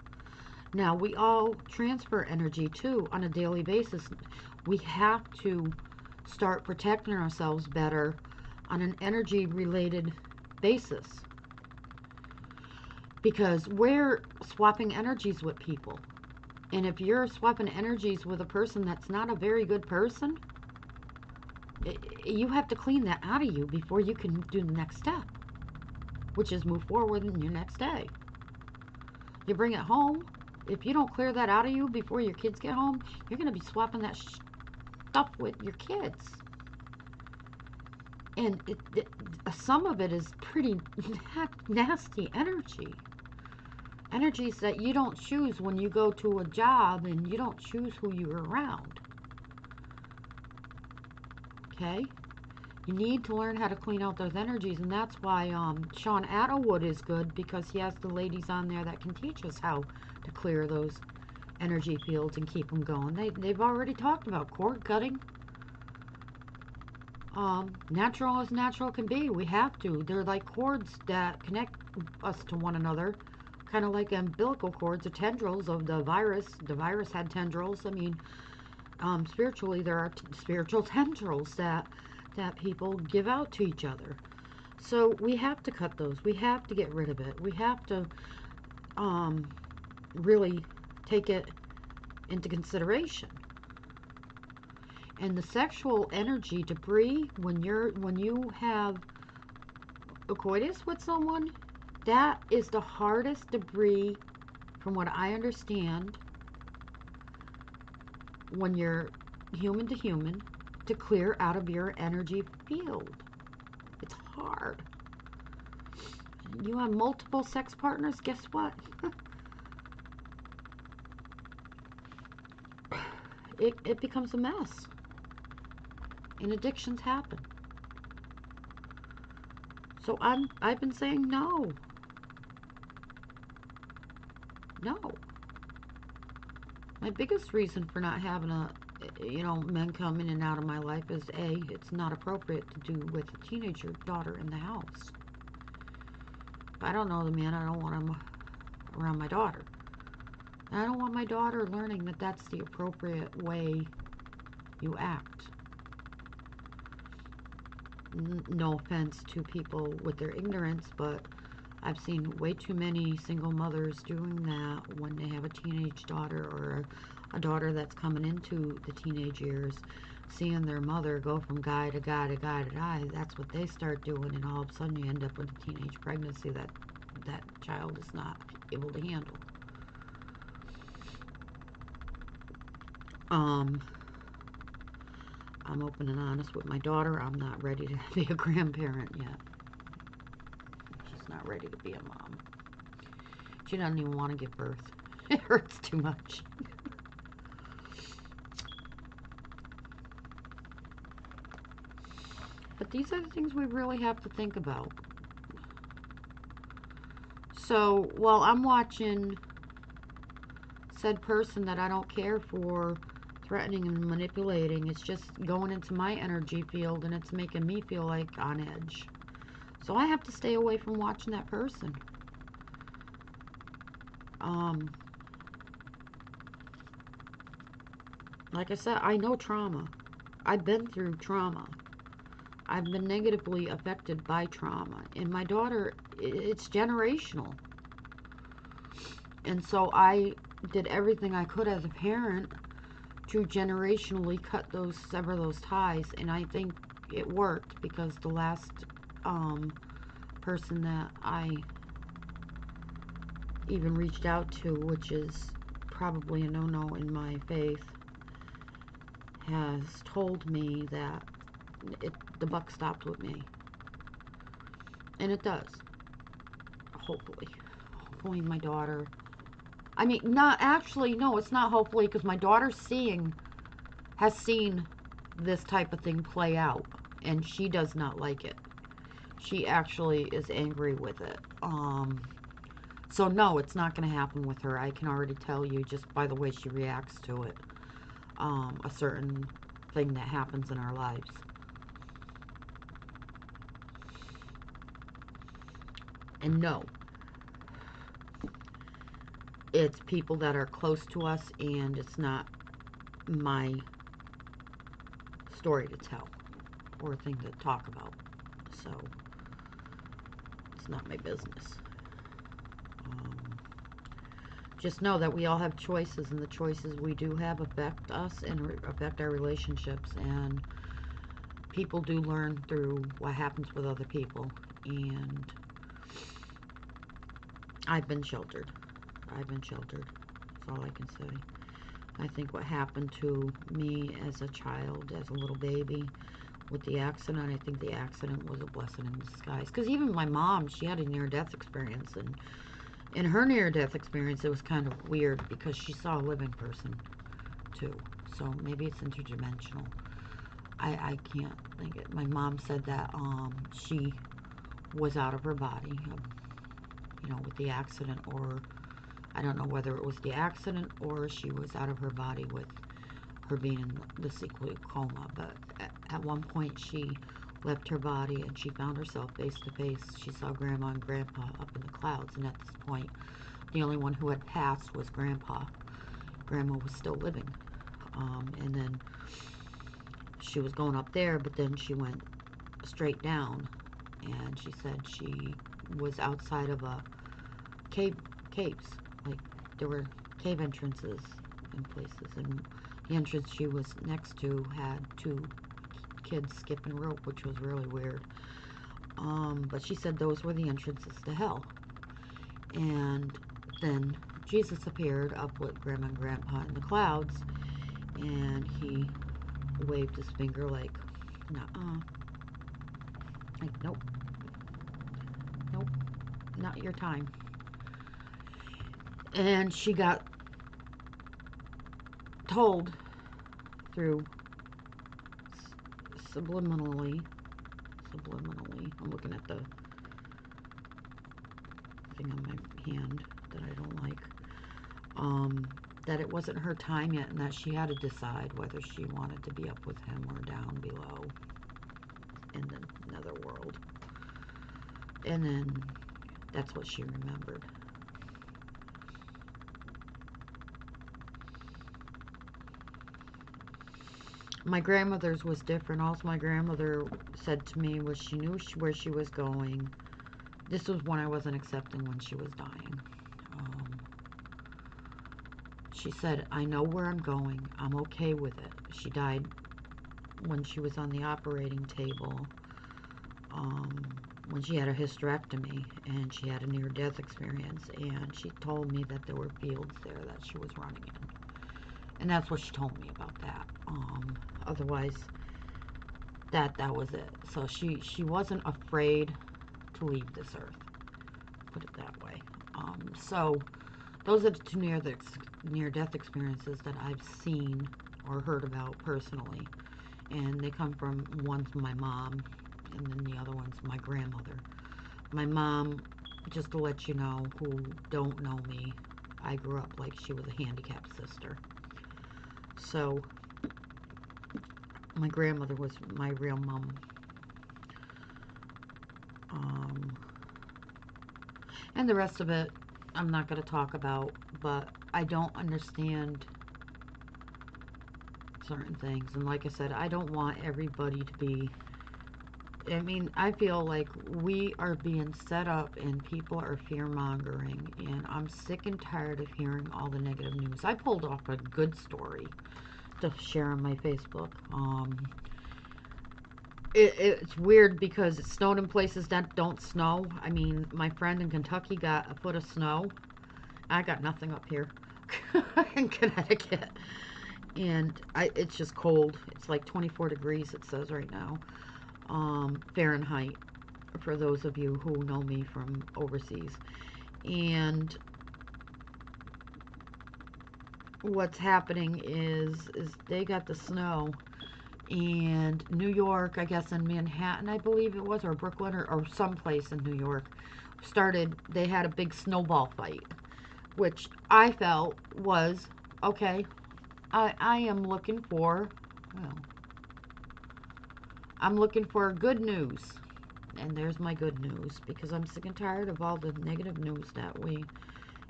Speaker 1: Now, we all transfer energy too on a daily basis. We have to start protecting ourselves better on an energy related basis. Because we're swapping energies with people. And if you're swapping energies with a person that's not a very good person, you have to clean that out of you before you can do the next step, which is move forward in your next day. You bring it home. If you don't clear that out of you before your kids get home, you're going to be swapping that stuff with your kids. And some of it is pretty nasty energy. Energies that you don't choose when you go to a job and you don't choose who you're around. Okay? You need to learn how to clean out those energies, and that's why Sean Attlewood is good, because he has the ladies on there that can teach us how to clear those energy fields and keep them going. They've already talked about cord cutting. Natural as natural can be. We have to. They're like cords that connect us to one another, kind of like umbilical cords or tendrils of the virus. The virus had tendrils. I mean, spiritually, there are spiritual tendrils that people give out to each other. So we have to cut those. We have to get rid of it. We have to really take it into consideration. And the sexual energy debris, when you have a coitus with someone, that is the hardest debris, from what I understand, when you're human to human, to clear out of your energy field. It's hard. You have multiple sex partners, guess what? It becomes a mess. And addictions happen. So I've been saying no. No. My biggest reason for not having men come in and out of my life is A, it's not appropriate to do with a teenager daughter in the house. If I don't know the man, I don't want him around my daughter. And I don't want my daughter learning that that's the appropriate way you act. No offense to people with their ignorance, but I've seen way too many single mothers doing that when they have a teenage daughter or a daughter that's coming into the teenage years, seeing their mother go from guy to guy to guy to guy. That's what they start doing, and all of a sudden you end up with a teenage pregnancy that child is not able to handle. I'm open and honest with my daughter. I'm not ready to be a grandparent yet. She's not ready to be a mom. She doesn't even want to give birth. It hurts too much. But But these are the things we really have to think about. So while I'm watching said person that I don't care for threatening and manipulating, it's just going into my energy field and it's making me feel like on edge. So I have to stay away from watching that person. Like I said, I know trauma. I've been through trauma. I've been negatively affected by trauma. And my daughter, it's generational. And so I did everything I could as a parent to generationally sever those ties. And I think it worked, because the last person that I even reached out to, which is probably a no-no in my faith, has told me that the buck stopped with me. And it does. Hopefully. Hopefully my daughter... I mean, not actually, no, it's not hopefully, because my daughter has seen this type of thing play out, and she does not like it. She actually is angry with it. So no, it's not going to happen with her. I can already tell you just by the way she reacts to it. A certain thing that happens in our lives. And no, it's people that are close to us, and it's not my story to tell or thing to talk about. So it's not my business. Just know that we all have choices, and the choices we do have affect us and affect our relationships, and people do learn through what happens with other people. And I've been sheltered. That's all I can say. I think what happened to me as a child, as a little baby, with the accident, I think the accident was a blessing in disguise. Because even my mom, she had a near-death experience, and in her near-death experience, it was kind of weird because she saw a living person, too. So maybe it's interdimensional. I can't think it. My mom said that she was out of her body, with the accident, or I don't know whether it was the accident or she was out of her body with her being in the sequel coma. But at one point, she left her body and she found herself face to face. She saw Grandma and Grandpa up in the clouds, and at this point, the only one who had passed was Grandpa. Grandma was still living. And then she was going up there, but then she went straight down, and she said she was outside of a caves. Like, there were cave entrances in places, and the entrance she was next to had 2 kids skipping rope, which was really weird. But she said those were the entrances to hell. And then Jesus appeared up with Grandma and Grandpa in the clouds, and he waved his finger like, nuh-uh. Like, nope, not your time. And she got told through subliminally, I'm looking at the thing on my hand that I don't like, that it wasn't her time yet, and that she had to decide whether she wanted to be up with him or down below in the netherworld. And then that's what she remembered. My grandmother's was different. All my grandmother said to me was she knew where she was going. This was when I wasn't accepting when she was dying. She said, I know where I'm going. I'm okay with it. She died when she was on the operating table, when she had a hysterectomy, and she had a near-death experience, and she told me that there were fields there that she was running in. And that's what she told me about that. Otherwise, that was it. So she wasn't afraid to leave this earth, put it that way. So those are the 2 near-death experiences that I've seen or heard about personally, and they come from, one from my mom, and then the other one's my grandmother. My mom, just to let you know, who don't know me, I grew up like she was a handicapped sister. So, my grandmother was my real mom. And the rest of it, I'm not going to talk about, but I don't understand certain things. And like I said, I don't want everybody to be, I mean, I feel like we are being set up and people are fear-mongering, and I'm sick and tired of hearing all the negative news. I pulled off a good story to share on my Facebook. It's weird because it snowed in places that don't snow. I mean, my friend in Kentucky got a foot of snow. I got nothing up here in Connecticut. And it's just cold. It's like 24 degrees, it says right now. Fahrenheit, for those of you who know me from overseas. And what's happening is they got the snow, and New York, I guess in Manhattan, I believe it was, or Brooklyn, or someplace in New York, they had a big snowball fight, which I felt was, okay, I am looking for, well, I'm looking for good news, and there's my good news, because I'm sick and tired of all the negative news that we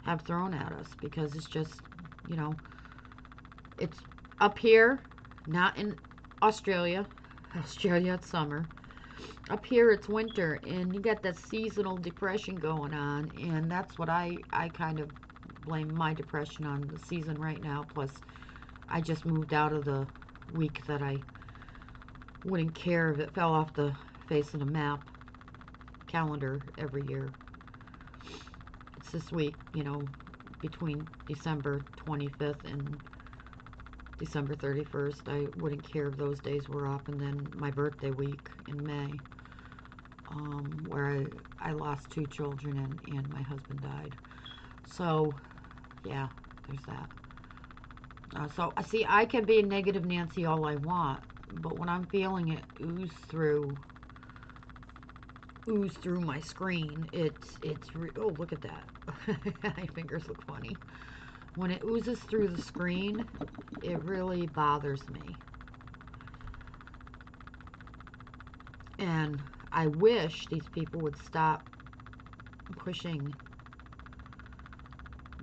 Speaker 1: have thrown at us, because it's just, you know, it's up here, not in Australia. It's summer. Up here it's winter, and you got that seasonal depression going on, and that's what I kind of blame my depression on, the season right now. Plus, I just moved out of the week that I wouldn't care if it fell off the face of the map calendar every year. It's this week, you know, between December 25th and December 31st. I wouldn't care if those days were up. And then my birthday week in May, where I lost 2 children and my husband died. So, yeah, there's that. So, see, I can be a negative Nancy all I want, but when I'm feeling it ooze through my screen, oh, look at that. My fingers look funny. When it oozes through the screen, it really bothers me. And I wish these people would stop pushing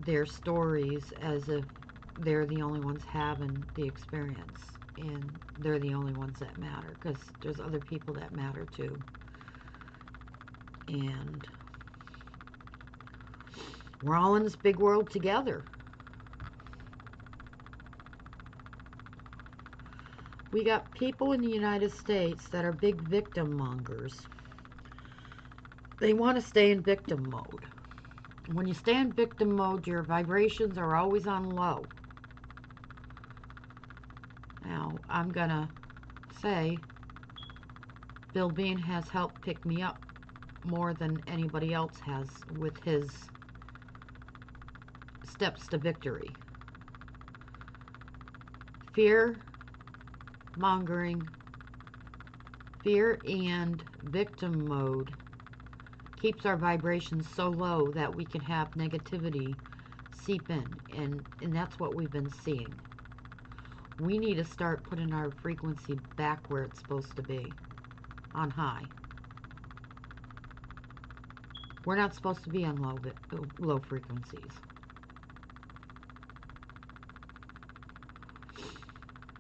Speaker 1: their stories as if they're the only ones having the experience and they're the only ones that matter, because there's other people that matter too. And we're all in this big world together. We got people in the United States that are big victim mongers. They want to stay in victim mode. When you stay in victim mode, your vibrations are always on low. Now, I'm gonna say Bill Bean has helped pick me up more than anybody else has with his steps to victory. Fear mongering, fear and victim mode keeps our vibrations so low that we can have negativity seep in, and that's what we've been seeing. We need to start putting our frequency back where it's supposed to be, on high. We're not supposed to be on low frequencies.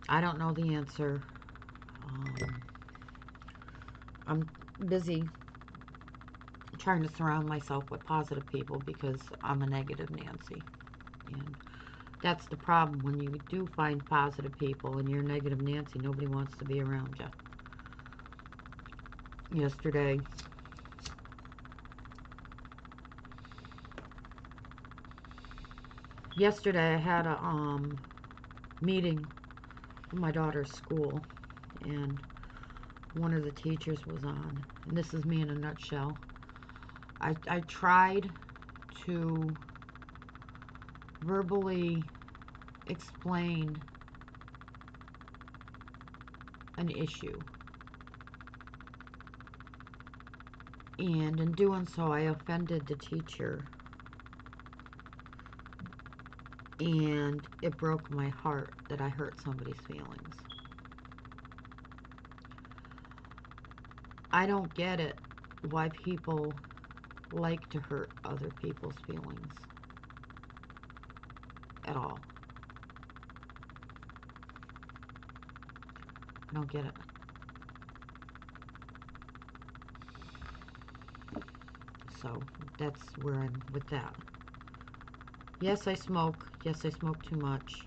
Speaker 1: I don't know the answer. I'm busy trying to surround myself with positive people because I'm a negative Nancy. And that's the problem. When you do find positive people and you're negative Nancy, nobody wants to be around you. Yesterday I had a meeting in my daughter's school, and one of the teachers was on, and this is me in a nutshell. I tried to verbally explain an issue, And in doing so, I offended the teacher. And it broke my heart that I hurt somebody's feelings. I don't get it why people like to hurt other people's feelings at all. I don't get it. So that's where I'm with that. Yes, I smoke. Yes, I smoke too much.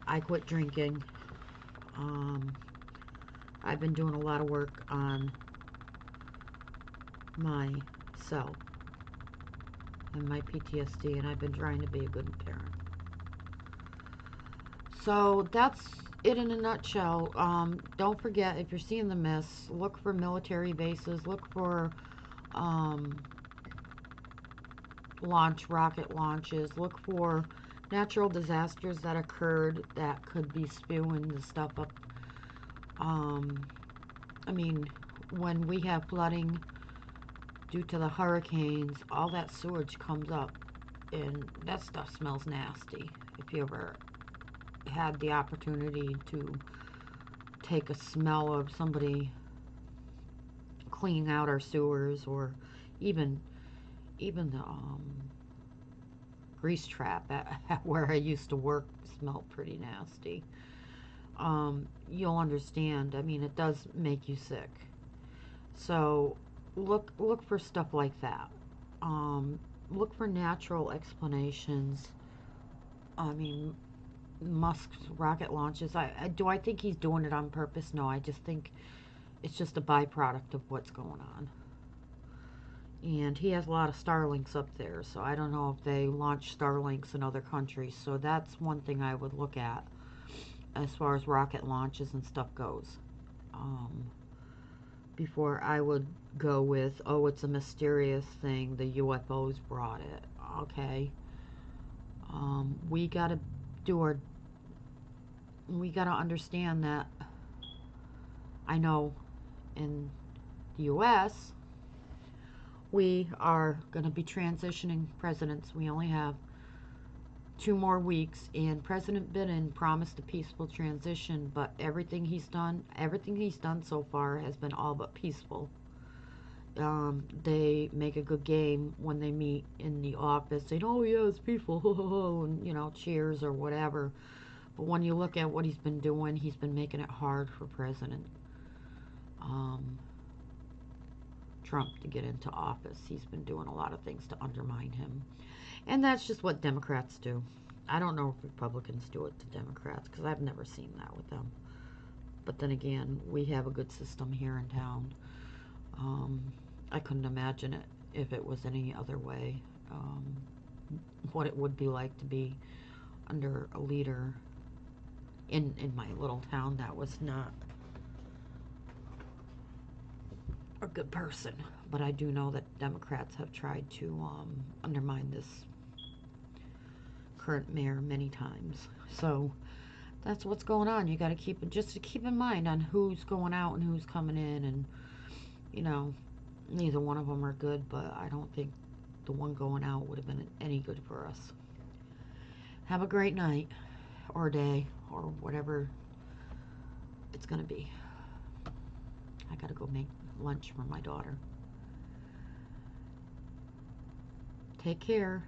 Speaker 1: I quit drinking. I've been doing a lot of work on myself and my PTSD, and I've been trying to be a good parent. So that's it in a nutshell. Don't forget, if you're seeing the mists, look for military bases, look for rocket launches, look for natural disasters that occurred that could be spewing the stuff up. I mean, when we have flooding due to the hurricanes, all that sewage comes up, and that stuff smells nasty. If you ever had the opportunity to take a smell of somebody cleaning out our sewers, or even the grease trap at where I used to work smelled pretty nasty. You'll understand. I mean, it does make you sick. So look for stuff like that. Look for natural explanations. I mean, Musk's rocket launches. I think he's doing it on purpose? No, I just think it's just a byproduct of what's going on. And he has a lot of Starlinks up there, so I don't know if they launch Starlinks in other countries. So that's one thing I would look at as far as rocket launches and stuff goes. Before I would go with, oh, it's a mysterious thing, the UFOs brought it. Okay. We gotta understand that. I know in the US, we are going to be transitioning presidents. We only have 2 more weeks, and President Biden promised a peaceful transition, but everything he's done so far has been all but peaceful. They make a good game when they meet in the office, saying, "Oh yeah, it's peaceful," and cheers or whatever. But when you look at what he's been doing, he's been making it hard for President Trump to get into office. He's been doing a lot of things to undermine him. And that's just what Democrats do. I don't know if Republicans do it to Democrats, because I've never seen that with them. But then again, we have a good system here in town. I couldn't imagine it if it was any other way. What it would be like to be under a leader in my little town that was not a good person. But I do know that Democrats have tried to undermine this current mayor many times. So that's what's going on. You got to keep in mind on who's going out and who's coming in, and neither one of them are good, but I don't think the one going out would have been any good for us. Have a great night or day or whatever it's going to be. I got to go make lunch for my daughter. Take care.